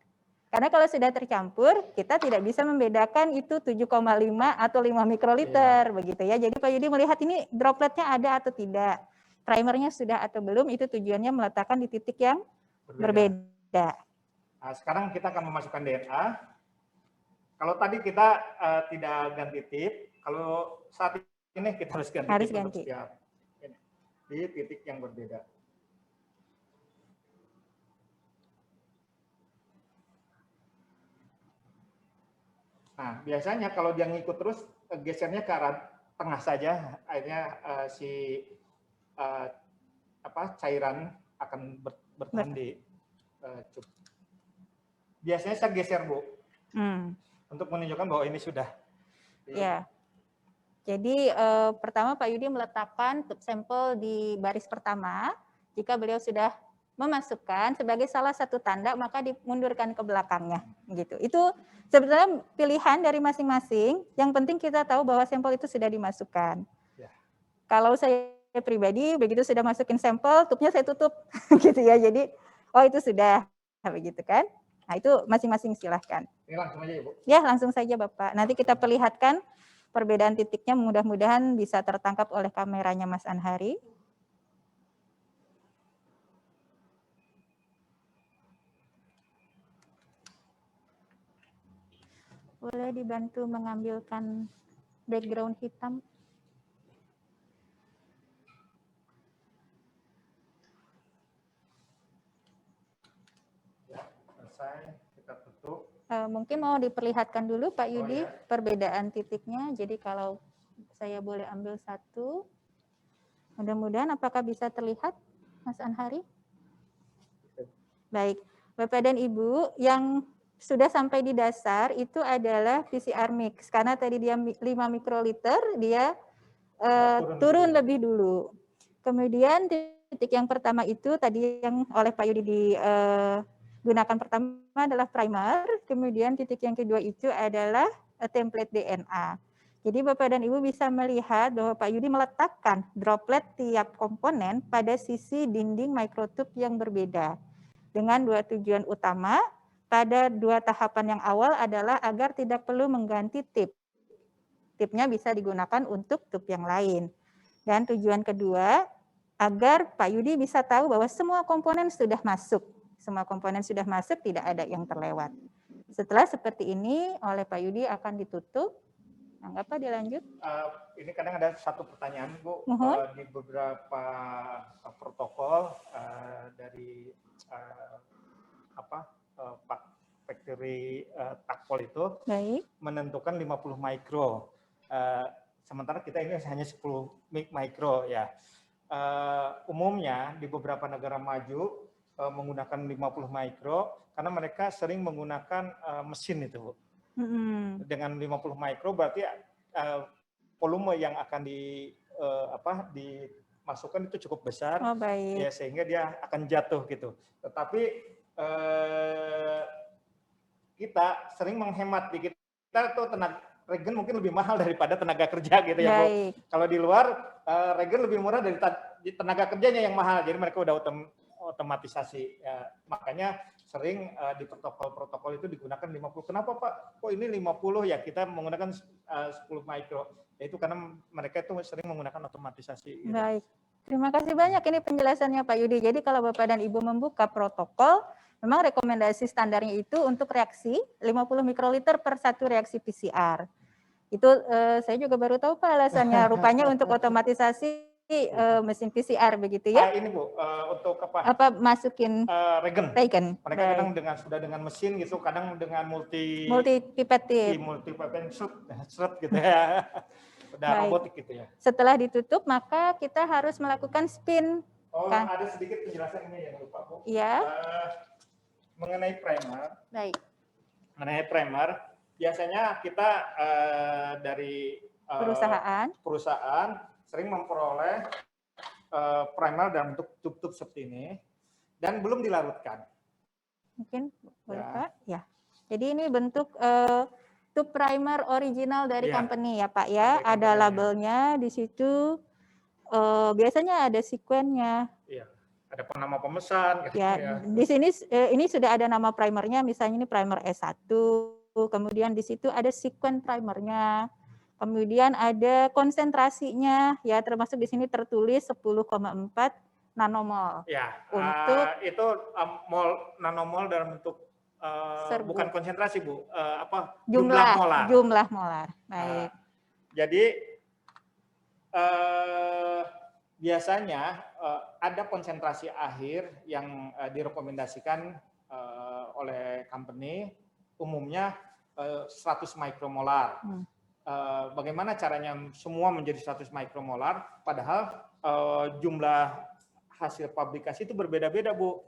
Karena kalau sudah tercampur, kita tidak bisa membedakan itu 7,5 atau 5 mikroliter begitu ya. Jadi Pak Yudi melihat ini dropletnya ada atau tidak, primernya sudah atau belum, itu tujuannya meletakkan di titik yang berbeda. Nah, sekarang kita akan memasukkan DNA. Kalau tadi kita tidak ganti tip, kalau saat ini kita harus ganti tip untuk setiap di titik yang berbeda. Nah, biasanya kalau dia ngikut terus, gesernya ke arah tengah saja, akhirnya cairan akan bertahan di cup. Biasanya saya geser, Bu, untuk menunjukkan bahwa ini sudah. Ya. Jadi pertama Pak Yudi meletakkan sampel di baris pertama. Jika beliau sudah memasukkan sebagai salah satu tanda, maka dimundurkan ke belakangnya. Gitu. Itu sebetulnya pilihan dari masing-masing. Yang penting kita tahu bahwa sampel itu sudah dimasukkan. Ya. Kalau saya pribadi begitu sudah masukin sampel, tubnya saya tutup, gitu ya. Jadi itu sudah, begitu kan? Nah itu masing-masing silahkan. Ini langsung aja, Ibu. Ya langsung saja Bapak. Nanti kita perlihatkan perbedaan titiknya, mudah-mudahan bisa tertangkap oleh kameranya Mas Anhari. Boleh dibantu mengambilkan background hitam. Kita tutup. Mungkin mau diperlihatkan dulu Pak Yudi perbedaan titiknya. Jadi kalau saya boleh ambil satu, mudah-mudahan apakah bisa terlihat Mas Anhari? Baik, Bapak dan Ibu yang sudah sampai di dasar itu adalah PCR mix. Karena tadi dia 5 mikroliter, dia turun lebih dulu. Kemudian titik yang pertama itu tadi yang oleh Pak Yudi gunakan pertama adalah primer, kemudian titik yang kedua itu adalah template DNA. Jadi Bapak dan Ibu bisa melihat bahwa Pak Yudi meletakkan droplet tiap komponen pada sisi dinding mikrotube yang berbeda. Dengan 2 tujuan utama, pada 2 tahapan yang awal adalah agar tidak perlu mengganti tip. Tipnya bisa digunakan untuk tube yang lain. Dan tujuan kedua, agar Pak Yudi bisa tahu bahwa semua komponen sudah masuk. Semua komponen sudah masuk, tidak ada yang terlewat. Setelah seperti ini, oleh Pak Yudi akan ditutup. Nggak apa, dilanjut. Ini kadang ada satu pertanyaan, Bu. Mohon. Di beberapa protokol dari factory Takpol itu Baik. menentukan 50 mikro. Sementara kita ini hanya 10 mikro ya. Umumnya di beberapa negara maju menggunakan 50 mikro karena mereka sering menggunakan mesin itu, Bu. Dengan 50 mikro berarti volume yang akan dimasukkan itu cukup besar, baik. ya, sehingga dia akan jatuh gitu. Tetapi kita sering menghemat di kita tuh tenaga regen mungkin lebih mahal daripada tenaga kerja gitu ya, Bu. Kalau di luar regen lebih murah dari tenaga kerjanya yang mahal, jadi mereka udah otomatisasi. Ya, makanya sering di protokol itu digunakan 50. Kenapa Pak? Kok ini 50 ya? Kita menggunakan 10 mikro. Yaitu karena mereka itu sering menggunakan otomatisasi. Gitu. Baik. Terima kasih banyak ini penjelasannya Pak Yudi. Jadi kalau Bapak dan Ibu membuka protokol, memang rekomendasi standarnya itu untuk reaksi 50 mikroliter per satu reaksi PCR. Itu saya juga baru tahu Pak alasannya. Rupanya untuk otomatisasi mesin PCR begitu ya? Ini Bu, untuk masukin regen. Mereka kadang sudah dengan mesin gitu, kadang dengan multi pipet seret gitu ya. Udah robotik gitu ya. Setelah ditutup maka kita harus melakukan spin. Ada sedikit penjelasan ini yang lupa Bu. Iya. Mengenai primer. Baik. Mengenai primer, biasanya kita dari perusahaan sering memperoleh primer dalam bentuk tube-tube seperti ini dan belum dilarutkan. Mungkin boleh Pak? Ya. Jadi ini bentuk tube primer original dari company ya Pak ya. Ada labelnya di situ. Biasanya ada sekuennya. Iya. Ada nama pemesan. Gitu, ya. Di sini ini sudah ada nama primernya. Misalnya ini primer S1. Kemudian di situ ada sekuen primernya. Kemudian ada konsentrasinya, ya termasuk di sini tertulis 10,4 nanomol. Ya, untuk itu nanomol dalam bentuk bukan konsentrasi Bu, jumlah molar. Baik. Jadi biasanya ada konsentrasi akhir yang direkomendasikan oleh company, umumnya 100 mikromolar. Bagaimana caranya semua menjadi 100 mikromolar, padahal jumlah hasil publikasi itu berbeda-beda Bu.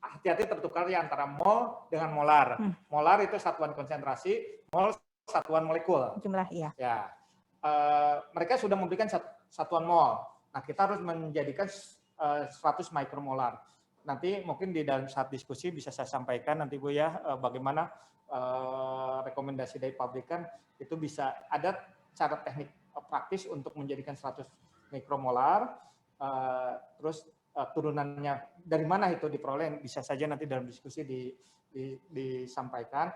Hati-hati tertukar ya antara mol dengan molar. Molar itu satuan konsentrasi, mol satuan molekul. Jumlah, iya. Ya. Mereka sudah memberikan satuan mol. Nah, kita harus menjadikan 100 mikromolar. Nanti mungkin di dalam saat diskusi bisa saya sampaikan nanti Bu ya, bagaimana rekomendasi dari pabrikan itu bisa ada cara teknik praktis untuk menjadikan 100 mikromolar, terus turunannya dari mana itu diperoleh bisa saja nanti dalam diskusi disampaikan.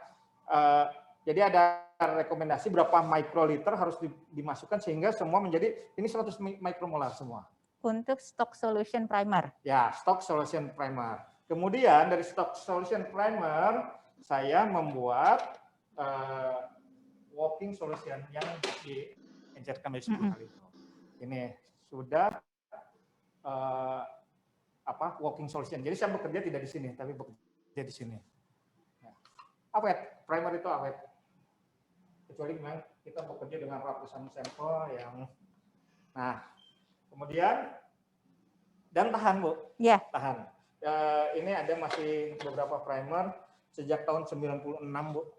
Jadi ada rekomendasi berapa mikroliter harus dimasukkan sehingga semua menjadi ini 100 mikromolar semua. Untuk stock solution primer. Ya, stock solution primer. Kemudian dari stock solution primer saya membuat working solution yang diencerkan dari 10 kali itu. Ini sudah working solution. Jadi saya bekerja tidak di sini, tapi bekerja di sini. Ya. Awet, primer itu awet. Kecuali memang kita bekerja dengan ratusan sampel yang, nah kemudian dan tahan Bu, ya. Tahan. Ini ada masih beberapa primer. Sejak tahun 96 Bu,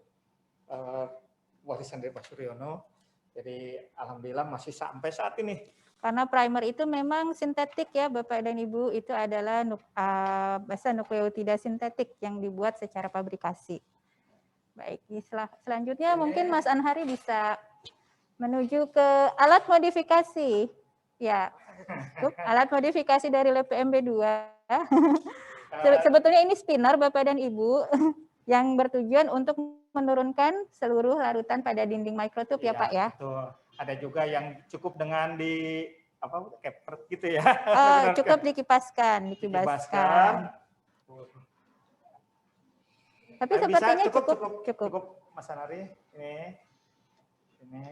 warisan dari Pak Suryono. Jadi alhamdulillah masih sampai saat ini. Karena primer itu memang sintetik ya Bapak dan Ibu, itu adalah basa nukleotida sintetik yang dibuat secara pabrikasi. Baik, selanjutnya mungkin Mas Anhari bisa menuju ke alat modifikasi. Ya, alat modifikasi dari LPMB 2. Sebetulnya ini spinner Bapak dan Ibu. Yang bertujuan untuk menurunkan seluruh larutan pada dinding mikrotube ya Pak ya. Betul. Ada juga yang cukup dengan capture gitu ya. Cukup dikipaskan. Tapi sepertinya cukup Mas Anhari ini. Ini.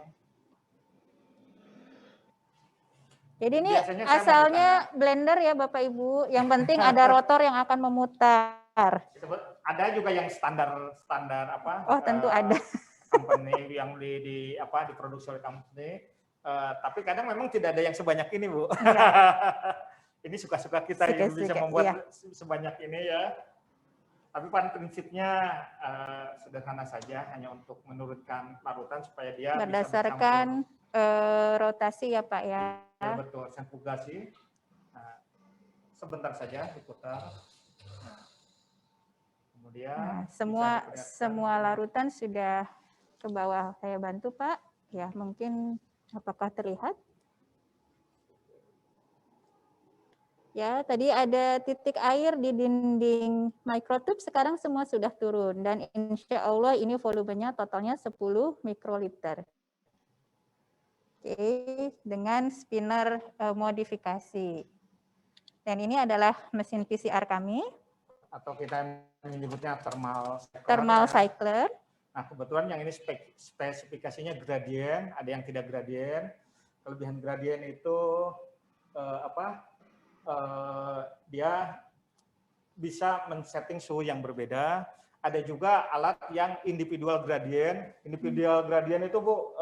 Jadi ini Biasanya saya asalnya blender ya Bapak Ibu. Yang penting ada rotor yang akan memutar. Ada juga yang standar apa? Oh, tentu ada. Company yang diproduksi oleh company. Tapi kadang memang tidak ada yang sebanyak ini, Bu. Iya. Ini suka-suka kita yang bisa membuat sebanyak ini ya. Tapi pada prinsipnya sederhana saja, hanya untuk menurunkan larutan supaya dia berdasarkan rotasi ya Pak ya. Ya, betul, sentrifugasi. Nah, sebentar saja diputar. Nah, kemudian semua larutan sudah ke bawah. Saya bantu Pak. Ya, mungkin apakah terlihat? Ya, tadi ada titik air di dinding microtube, sekarang semua sudah turun. Dan insya Allah ini volumenya totalnya 10 mikroliter. Oke, dengan spinner modifikasi. Dan ini adalah mesin PCR kami. Atau kita menyebutnya thermal cycler. Nah, kebetulan yang ini spesifikasinya gradien, ada yang tidak gradien. Kelebihan gradien itu dia bisa men-setting suhu yang berbeda. Ada juga alat yang individual gradien. Individual gradien itu Bu,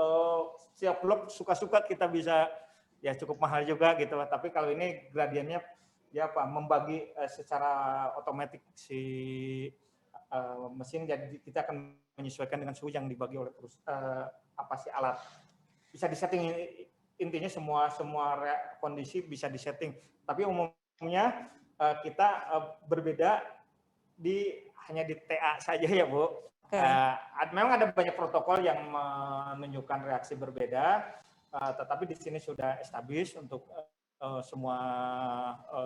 setiap blok suka-suka kita bisa, ya cukup mahal juga gitu. Tapi kalau ini gradiennya dia membagi secara otomatis si mesin, jadi kita akan menyesuaikan dengan suhu yang dibagi oleh alat. Bisa disetting, intinya semua kondisi bisa disetting. Tapi umumnya kita berbeda hanya di TA saja ya Bu. Memang ada banyak protokol yang menunjukkan reaksi berbeda, tetapi di sini sudah established untuk semua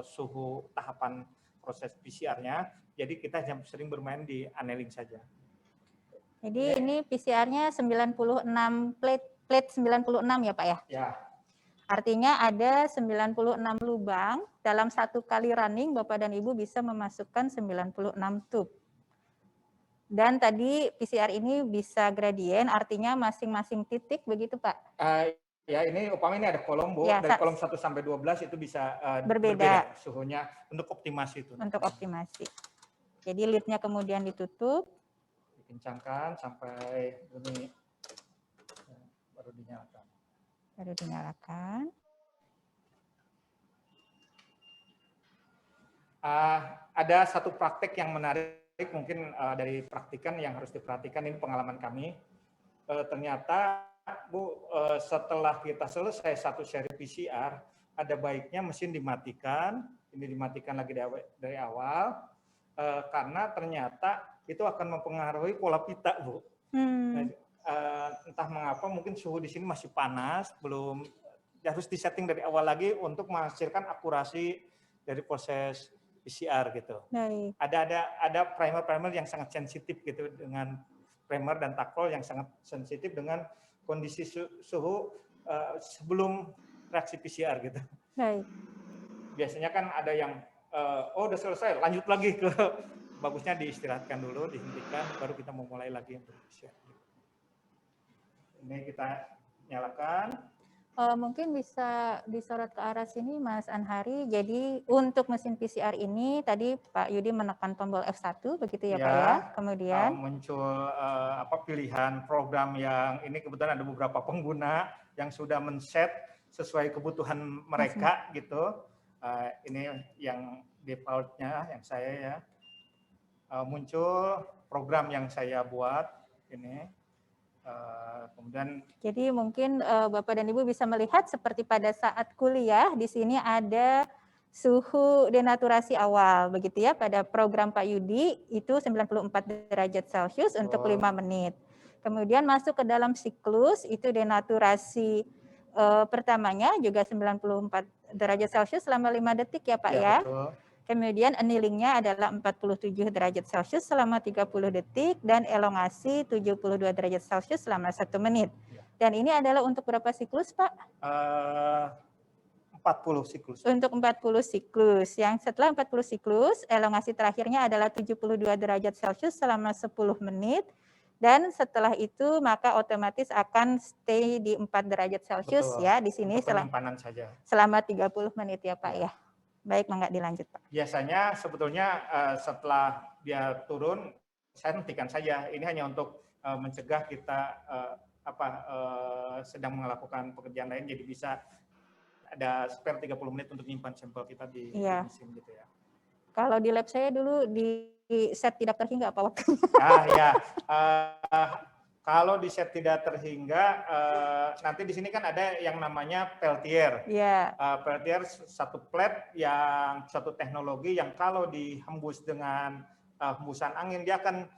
suhu tahapan proses PCR-nya. Jadi kita sering bermain di annealing saja. Jadi ini PCR-nya 96 plate 96 ya Pak ya? Ya. Artinya ada 96 lubang, dalam satu kali running Bapak dan Ibu bisa memasukkan 96 tube. Dan tadi PCR ini bisa gradien, artinya masing-masing titik begitu Pak? Ya, ini umpamanya ini ada kolom Bu, ya, dari kolom 1 sampai 12 itu bisa berbeda suhunya untuk optimasi itu. Untuk optimasi. Jadi lidnya kemudian ditutup. Dikencangkan sampai bunyi, baru dinyalakan. Baru dinyalakan. Ada satu praktek yang menarik mungkin dari praktikan yang harus diperhatikan, ini pengalaman kami. Ternyata Bu, setelah kita selesai satu seri PCR, ada baiknya mesin dimatikan, ini dimatikan lagi dari awal, karena ternyata itu akan mempengaruhi pola pita, Bu. Entah mengapa, mungkin suhu di sini masih panas, belum, harus disetting dari awal lagi untuk menghasilkan akurasi dari proses PCR gitu. Baik. Ada primer yang sangat sensitif gitu, dengan primer dan takrol yang sangat sensitif dengan kondisi suhu sebelum reaksi PCR gitu. Baik. Biasanya kan ada yang udah selesai, lanjut lagi ke, bagusnya diistirahatkan dulu, dihentikan, baru kita memulai lagi untuk PCR. Ini kita nyalakan. Mungkin bisa disorot ke arah sini Mas Anhari. Jadi untuk mesin PCR ini tadi Pak Yudi menekan tombol F1 begitu ya Pak ya. Kemudian muncul pilihan program yang ini, kebetulan ada beberapa pengguna yang sudah men-set sesuai kebutuhan mereka gitu. Ini yang default-nya yang saya ya. Muncul program yang saya buat ini. Kemudian jadi mungkin Bapak dan Ibu bisa melihat seperti pada saat kuliah, di sini ada suhu denaturasi awal begitu ya, pada program Pak Yudi itu 94 derajat Celcius untuk 5 menit. Kemudian masuk ke dalam siklus, itu denaturasi pertamanya juga 94 derajat Celcius selama 5 detik ya Pak ya. Betul. Kemudian annealingnya adalah 47 derajat Celcius selama 30 detik dan elongasi 72 derajat Celcius selama 1 menit. Dan ini adalah untuk berapa siklus, Pak? 40 siklus. Untuk 40 siklus. Yang setelah 40 siklus, elongasi terakhirnya adalah 72 derajat Celcius selama 10 menit Dan setelah itu maka otomatis akan stay di 4 derajat Celcius Betul. ya di sini Untuk penyimpanan saja. selama 30 menit ya Pak Ya. ya. Baik, Mangga dilanjut Pak. Biasanya sebetulnya setelah dia turun, saya hentikan saja. Ini hanya untuk mencegah kita sedang melakukan pekerjaan lain, jadi bisa ada spare 30 menit untuk menyimpan sampel kita di mesin gitu ya. Kalau di lab saya dulu di set tidak terhingga apa waktunya? Ya, kalau di set tidak terhingga, nanti di sini kan ada yang namanya Peltier. Iya. Peltier satu plat yang satu teknologi yang kalau dihembus dengan hembusan angin dia akan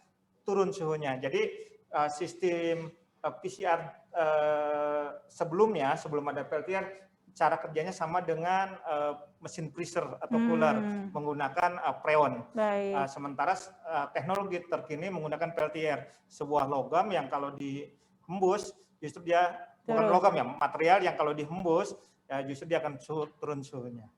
turun suhunya. Jadi sistem PCR sebelum ada Peltier, cara kerjanya sama dengan mesin freezer atau cooler menggunakan freon. Sementara teknologi terkini menggunakan Peltier, sebuah logam yang kalau dihembus justru dia bukan logam ya, material yang kalau dihembus ya justru dia akan turun suhunya.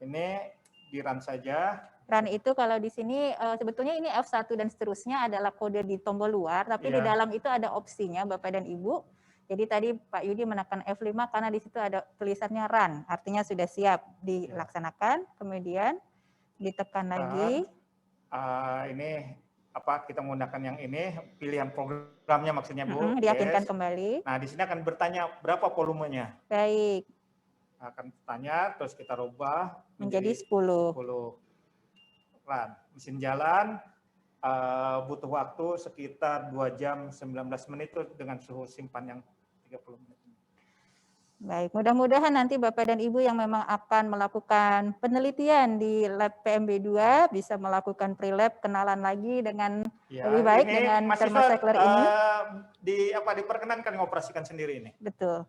Ini di run saja. Run itu kalau di sini sebetulnya ini F1 dan seterusnya adalah kode di tombol luar, tapi di dalam itu ada opsinya Bapak dan Ibu. Jadi tadi Pak Yudi menekan F5 karena di situ ada tulisannya run, artinya sudah siap dilaksanakan. Kemudian ditekan lagi. Ini kita menggunakan yang ini, pilihan programnya maksudnya Bu. Diyakinkan kembali. Nah, di sini akan bertanya berapa volumenya. Baik. Akan bertanya, terus kita rubah menjadi 10. Run. Mesin jalan, butuh waktu sekitar 2 jam 19 menit dengan suhu simpan yang 30 menit. Baik, mudah-mudahan nanti Bapak dan Ibu yang memang akan melakukan penelitian di lab PMB2 bisa melakukan pre-lab, kenalan lagi dengan lebih baik dengan thermocycler ini. Diperkenankan mengoperasikan sendiri ini. Betul.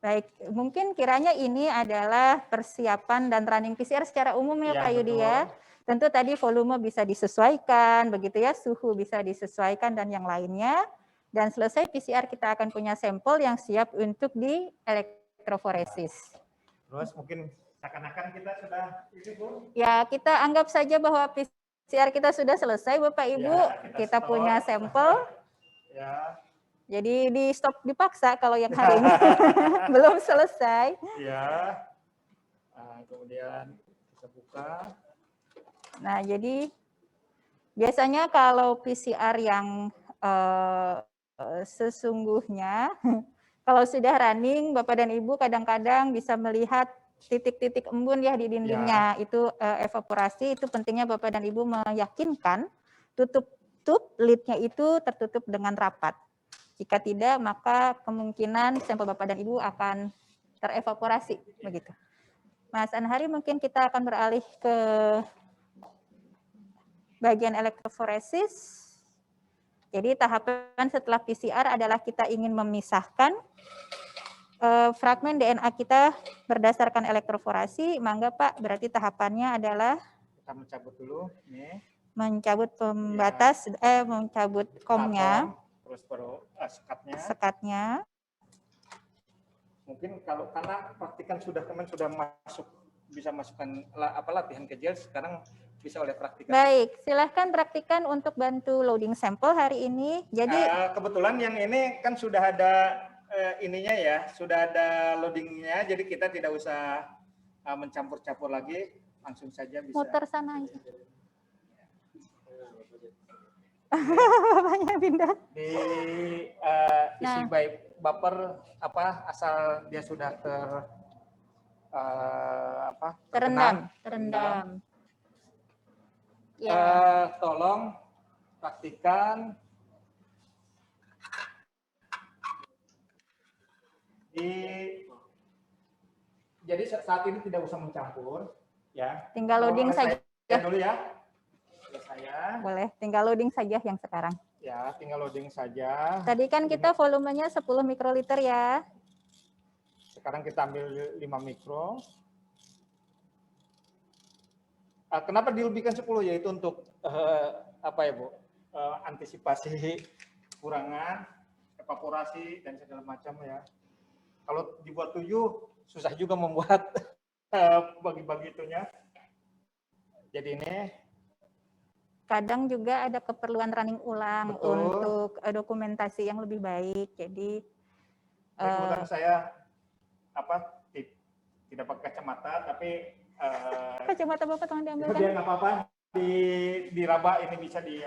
Baik, mungkin kiranya ini adalah persiapan dan running PCR secara umum ya Pak Yudi ya. Tentu tadi volume bisa disesuaikan, begitu ya, suhu bisa disesuaikan dan yang lainnya. Dan selesai PCR kita akan punya sampel yang siap untuk di elektroforesis. Terus mungkin seakan-akan kita sudah ini Bu? Ya, kita anggap saja bahwa PCR kita sudah selesai Bapak Ibu. Ya, kita punya sampel. Ya. Jadi di stop dipaksa kalau yang hari ini belum selesai. Ya. Nah, kemudian kita buka. Nah, jadi biasanya kalau PCR yang sesungguhnya kalau sudah running, Bapak dan Ibu kadang-kadang bisa melihat titik-titik embun ya di dindingnya. Ya. Itu evaporasi, itu pentingnya Bapak dan Ibu meyakinkan tutup lidnya itu tertutup dengan rapat. Jika tidak, maka kemungkinan sampel Bapak dan Ibu akan terevaporasi. Begitu. Mas Anhari, mungkin kita akan beralih ke bagian elektroforesis. Jadi tahapan setelah PCR adalah kita ingin memisahkan fragmen DNA kita berdasarkan elektroforasi. Mangga Pak, berarti tahapannya adalah kita mencabut dulu. Nih. Mencabut pembatas, ya. Mencabut komnya. Terus baru sekatnya. Mungkin karena praktikan kemarin sudah bisa masukkan latihan ke gel, sekarang bisa oleh praktikan. Baik, silahkan praktikan untuk bantu loading sampel hari ini. Jadi kebetulan yang ini kan sudah ada ininya ya, sudah ada loadingnya, jadi kita tidak usah mencampur-campur lagi, langsung saja bisa. Muter sana aja. Bapaknya pindah. Isi by buffer asal dia sudah terendam. Ya. Tolong praktikan jadi saat ini tidak usah mencampur ya. Tinggal loading saja dulu ya. Boleh, tinggal loading saja yang sekarang. Ya, tinggal loading saja. Tadi kan kita volumenya 10 mikroliter ya. Sekarang kita ambil 5 mikro. Kenapa dilebihkan 10? Yaitu untuk antisipasi kurangan, evaporasi dan segala macam ya. Kalau dibuat 7 susah juga membuat bagi-bagi itunya. Jadi ini kadang juga ada keperluan running ulang Betul. untuk dokumentasi yang lebih baik. Jadi kebetulan saya tidak pakai kacamata, tapi kacamata Bapak tolong diambilkan. dia nggak apa-apa, diraba ini bisa di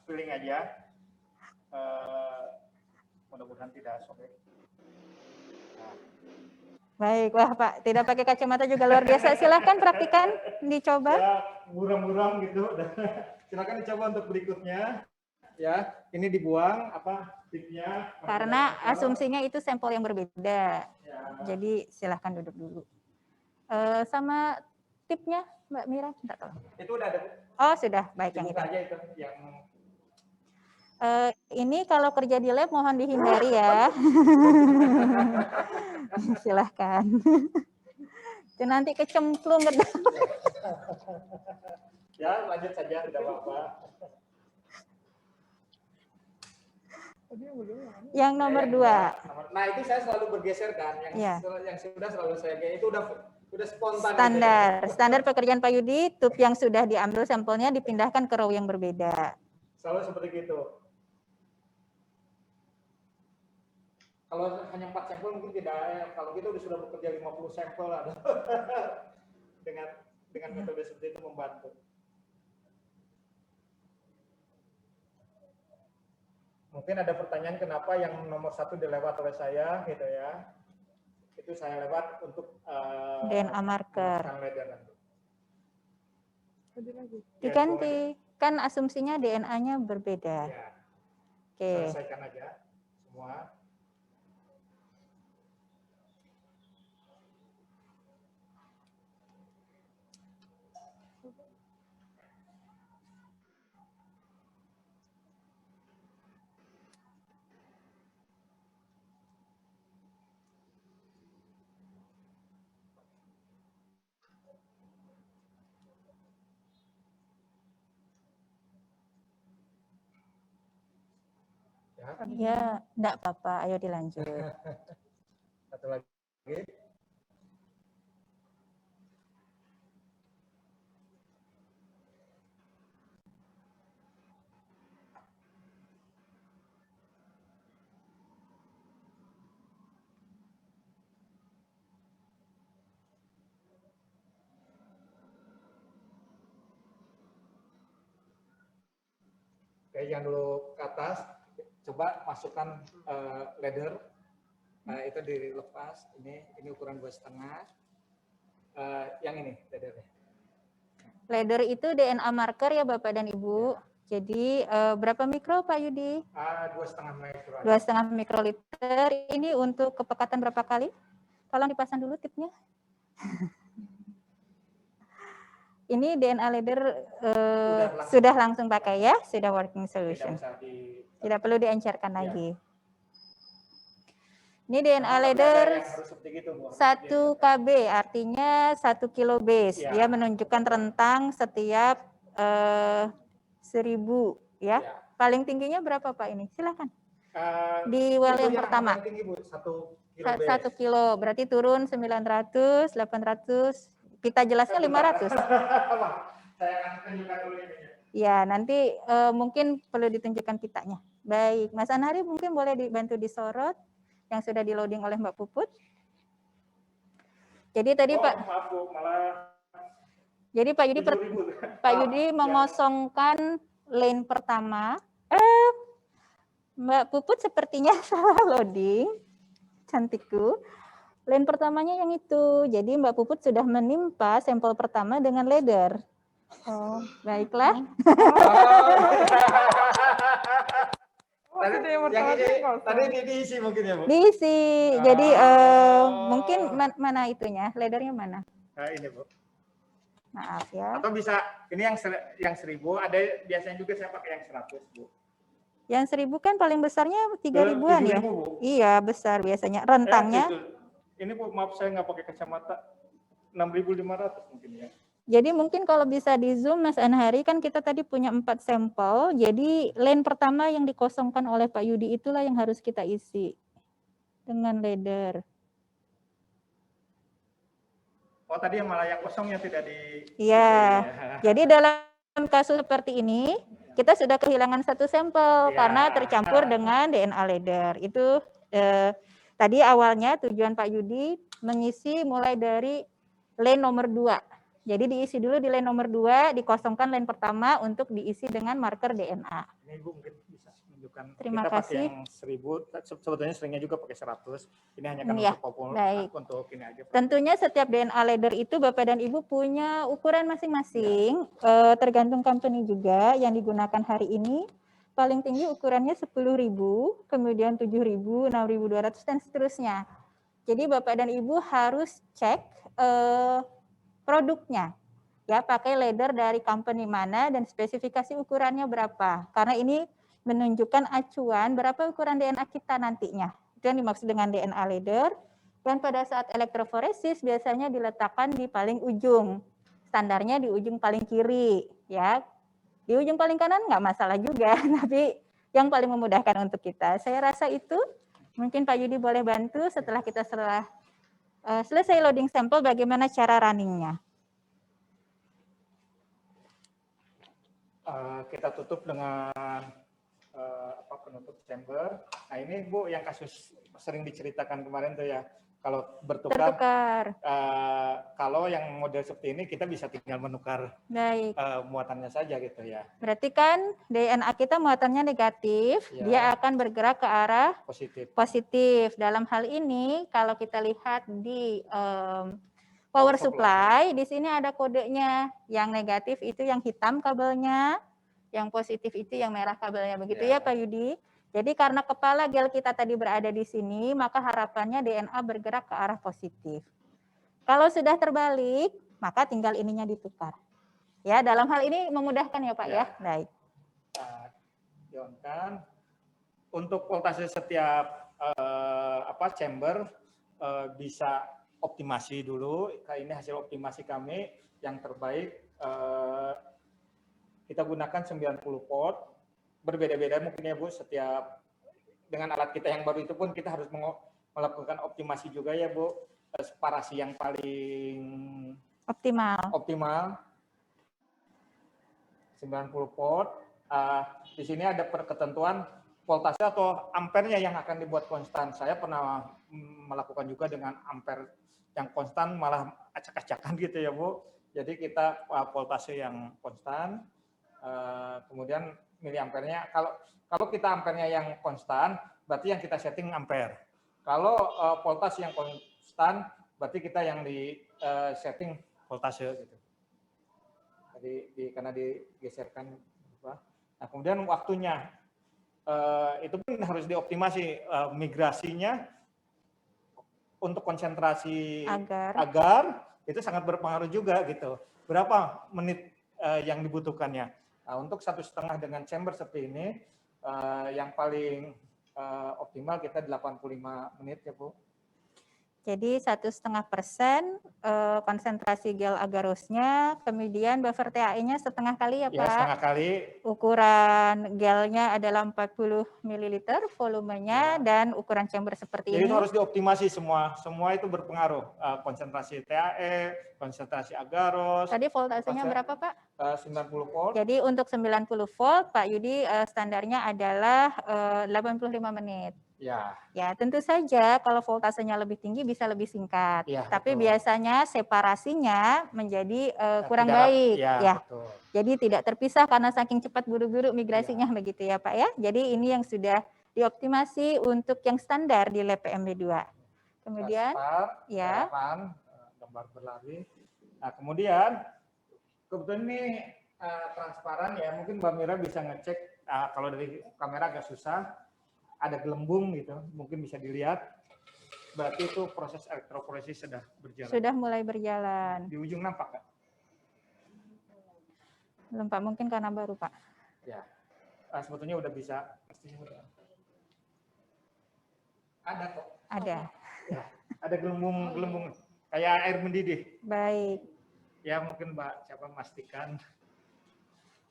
peeling aja. Mudah-mudahan tidak sobek. Nah. Baik, wah Pak, tidak pakai kacamata juga luar biasa. Silahkan praktikan, dicoba. Ya, buram-buram gitu. Silakan dicoba untuk berikutnya. Ya, ini dibuang tipnya. Karena asumsinya itu sampel yang berbeda. Ya. Jadi silahkan duduk dulu. Sama tipnya, Mbak Mira, minta tolong. Itu udah ada. Oh sudah, baik yang itu. Aja itu yang ini kalau kerja di lab mohon dihindari ya. Silahkan. Itu nanti kecemplung. Ya, lanjut saja, tidak apa-apa. Yang nomor 2. Nah, itu saya selalu bergeser kan, yang sudah selalu saya kayak itu udah spontan. Standar pekerjaan Pak Yudi, tube yang sudah diambil sampelnya dipindahkan ke row yang berbeda. Selalu seperti itu. Kalau hanya 4 sampel mungkin tidak, kalau kita sudah bekerja 50 sampel lah. dengan metode seperti itu membantu. Mungkin ada pertanyaan kenapa yang nomor 1 dilewat oleh saya gitu ya. Itu saya lewat untuk DNA marker. Diganti, kan asumsinya DNA-nya berbeda. Ya. Oke. Selesaikan aja semua. Ya, enggak apa-apa. Ayo dilanjut. Satu lagi. Oke, yang dulu ke atas. Coba masukkan ladder, itu dilepas. Ini ukuran 2,5. Yang ini laddernya. Ladder itu DNA marker ya Bapak dan Ibu. Ya. Jadi berapa mikro Pak Yudi? 2,5 mikro. 2,5 mikroliter. Ini untuk kepekatan berapa kali? Tolong dipasang dulu tipnya. Ini DNA ladder sudah langsung pakai ya, sudah working solution. Tidak perlu diencerkan lagi. Ini DNA ladder 1 KB, artinya 1 kilo base. Dia menunjukkan rentang setiap 1000 ya. Paling tingginya berapa Pak ini? Silakan. Di well yang pertama. 1 kilo, berarti turun 900, 800. Kita jelasnya 500. Saya akan tunjukkan dulu ini. Ya, nanti mungkin perlu ditunjukkan pitanya. Baik, Mas Anhari mungkin boleh dibantu disorot yang sudah di loading oleh Mbak Puput. Jadi tadi Pak. Maaf Bu, malah. Jadi Pak Yudi mengosongkan lane pertama. Mbak Puput sepertinya salah loading. Cantikku. Lane pertamanya yang itu. Jadi Mbak Puput sudah menimpa sampel pertama dengan ladder. Oh, baiklah. Tadi diisi mungkin ya Bu? Diisi. Jadi mungkin mana itunya? Laddernya mana? Nah, ini Bu. Maaf ya. Atau bisa ini yang 1000, ada biasanya juga saya pakai yang 100 Bu. Yang 1000 kan paling besarnya 3000-an ya? Bu. Iya, besar biasanya. Rentangnya. Ini Bu, maaf saya nggak pakai kacamata. 6.500 mungkin ya. Jadi mungkin kalau bisa di zoom Mas Anhari, kan kita tadi punya 4 sampel. Jadi lane pertama yang dikosongkan oleh Pak Yudi itulah yang harus kita isi dengan ladder. Oh tadi yang malah yang kosongnya tidak di. Iya. Jadi dalam kasus seperti ini, kita sudah kehilangan satu sampel karena tercampur dengan DNA leather. Itu tadi awalnya tujuan Pak Yudi mengisi mulai dari lane nomor 2. Jadi diisi dulu di lane nomor 2, dikosongkan lane pertama untuk diisi dengan marker DNA. Ini Ibu mungkin bisa menunjukkan. Terima kita kasih. pakai yang 1000, sebetulnya seringnya juga pakai 100. Ini hanya kan Ya, untuk popul, baik. untuk ini aja. Tentunya setiap DNA leather itu Bapak dan Ibu punya ukuran masing-masing, tergantung company juga yang digunakan hari ini. Paling tinggi ukurannya 10.000, kemudian 7.000, 6.200 dan seterusnya. Jadi Bapak dan Ibu harus cek produknya. Ya, pakai leather dari company mana dan spesifikasi ukurannya berapa. Karena ini menunjukkan acuan berapa ukuran DNA kita nantinya. Itu yang dimaksud dengan DNA leather. Dan pada saat elektroforesis biasanya diletakkan di paling ujung. Standarnya di ujung paling kiri, ya. Di ujung paling kanan nggak masalah juga, tapi yang paling memudahkan untuk kita. Saya rasa itu mungkin Pak Yudi boleh bantu setelah kita selesai loading sampel bagaimana cara runningnya. Kita tutup dengan penutup chamber. Nah ini Bu yang kasus sering diceritakan kemarin tuh ya, kalau bertukar. Kalau yang model seperti ini kita bisa tinggal menukar muatannya saja gitu ya. Berarti kan DNA kita muatannya negatif, ya. Dia akan bergerak ke arah positif. Dalam hal ini kalau kita lihat di power supply, di sini ada kodenya. Yang negatif itu yang hitam kabelnya, yang positif itu yang merah kabelnya. Begitu ya Pak Yudi? Jadi karena kepala gel kita tadi berada di sini, maka harapannya DNA bergerak ke arah positif. Kalau sudah terbalik, maka tinggal ininya ditukar. Ya, dalam hal ini memudahkan ya Pak ya. Baik. Untuk voltase setiap chamber bisa optimasi dulu. Ini hasil optimasi kami yang terbaik. Kita gunakan 90 volt. Berbeda-beda mungkin ya Bu, setiap dengan alat kita yang baru itu pun kita harus melakukan optimasi juga ya Bu, separasi yang paling optimal 90 volt. Di sini ada ketentuan voltase atau ampernya yang akan dibuat konstan. Saya pernah melakukan juga dengan ampere yang konstan malah acak-acakan gitu ya Bu. Jadi kita voltase yang konstan, kemudian miliampernya, kalau kita ampernya yang konstan, berarti yang kita setting ampere. Kalau voltase yang konstan, berarti kita yang di setting voltase gitu. Jadi karena digeserkan. Nah kemudian waktunya itu pun harus dioptimasi, migrasinya untuk konsentrasi agar itu sangat berpengaruh juga gitu. Berapa menit yang dibutuhkannya? Nah, untuk 1,5 dengan chamber seperti ini, yang paling optimal kita 85 menit ya Bu. Jadi 1,5% konsentrasi gel agarosnya, kemudian buffer TAE-nya setengah kali ya Pak? Ya, setengah kali. Ukuran gelnya adalah 40 ml volumenya, dan ukuran chamber seperti ini. Jadi itu harus dioptimasi semua itu berpengaruh. Konsentrasi TAE, konsentrasi agaros. Tadi voltasenya berapa Pak? 90 volt. Jadi untuk 90 volt Pak Yudi standarnya adalah 85 menit. Ya, tentu saja kalau voltasenya lebih tinggi bisa lebih singkat. Ya, tapi betul. Biasanya separasinya menjadi kurang baik. Ya. Jadi tidak terpisah karena saking cepat buru-buru migrasinya begitu ya Pak ya. Jadi ini yang sudah dioptimasi untuk yang standar di lab PMB2. Kemudian gambar berlari. Nah, kemudian kebetulan ini transparan ya. Mungkin Mbak Mira bisa ngecek, kalau dari kamera agak susah. Ada gelembung gitu, mungkin bisa dilihat. Berarti itu proses elektroforesis sudah berjalan. Sudah mulai berjalan. Di ujung nampak Kak? Belum Pak, mungkin karena baru Pak. Ya, sebetulnya udah bisa. Ada kok. Ada. Ya, ada gelembung kayak air mendidih. Baik. Ya mungkin Mbak siapa memastikan.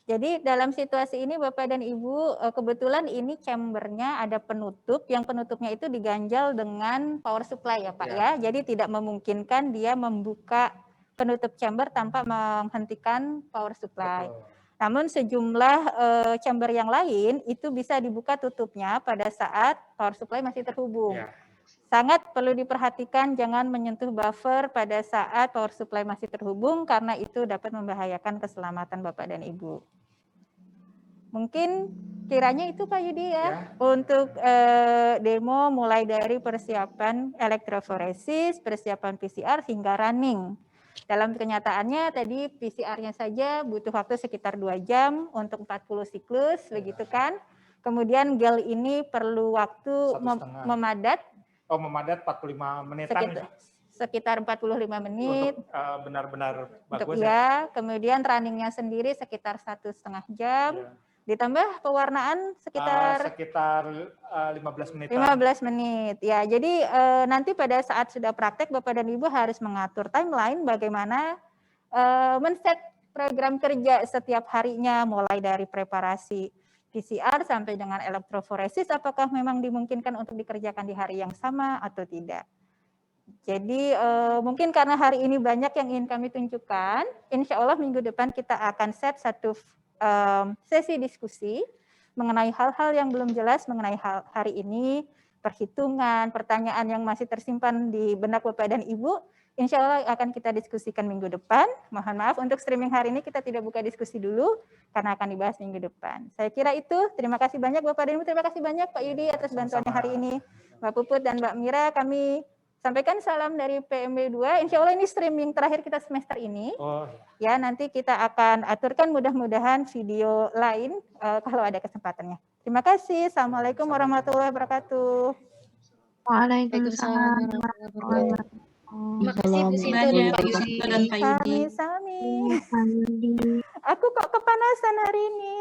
Jadi dalam situasi ini Bapak dan Ibu, kebetulan ini chambernya ada penutup, yang penutupnya itu diganjal dengan power supply ya Pak ya. Jadi tidak memungkinkan dia membuka penutup chamber tanpa menghentikan power supply. Betul. Namun sejumlah chamber yang lain itu bisa dibuka tutupnya pada saat power supply masih terhubung. Ya. Sangat perlu diperhatikan jangan menyentuh buffer pada saat power supply masih terhubung karena itu dapat membahayakan keselamatan Bapak dan Ibu. Mungkin kiranya itu Pak Yudi ya. Untuk demo mulai dari persiapan elektroforesis, persiapan PCR hingga running. Dalam kenyataannya tadi PCR-nya saja butuh waktu sekitar 2 jam untuk 40 siklus, begitu kan. Kemudian gel ini perlu waktu memadat. Memadat 45 menitan. Sekitar 45 menit. Untuk benar-benar bagus ya. Kemudian runningnya sendiri sekitar 1,5 jam. Ya. Ditambah pewarnaan sekitar 15 menit. 15 menit. Ya, jadi nanti pada saat sudah praktek Bapak dan Ibu harus mengatur timeline bagaimana men-set program kerja setiap harinya mulai dari preparasi PCR sampai dengan elektroforesis apakah memang dimungkinkan untuk dikerjakan di hari yang sama atau tidak. Jadi mungkin karena hari ini banyak yang ingin kami tunjukkan, insya Allah minggu depan kita akan set satu sesi diskusi mengenai hal-hal yang belum jelas mengenai hari ini, perhitungan, pertanyaan yang masih tersimpan di benak Bapak dan Ibu, insya Allah akan kita diskusikan minggu depan. Mohon maaf untuk streaming hari ini kita tidak buka diskusi dulu, karena akan dibahas minggu depan. Saya kira itu, terima kasih banyak Bapak dan Ibu, terima kasih banyak Pak Yudi atas bantuannya hari ini. Mbak Puput dan Mbak Mira, kami sampaikan salam dari PMB 2. Insya Allah ini streaming terakhir kita semester ini. Ya, nanti kita akan aturkan mudah-mudahan video lain kalau ada kesempatannya. Terima kasih. Assalamualaikum warahmatullahi wabarakatuh. Waalaikumsalam warahmatullahi wabarakatuh. Terima kasih Bu Sinto dan Pak Yudi. Sami-sami. Aku kok kepanasan hari ini.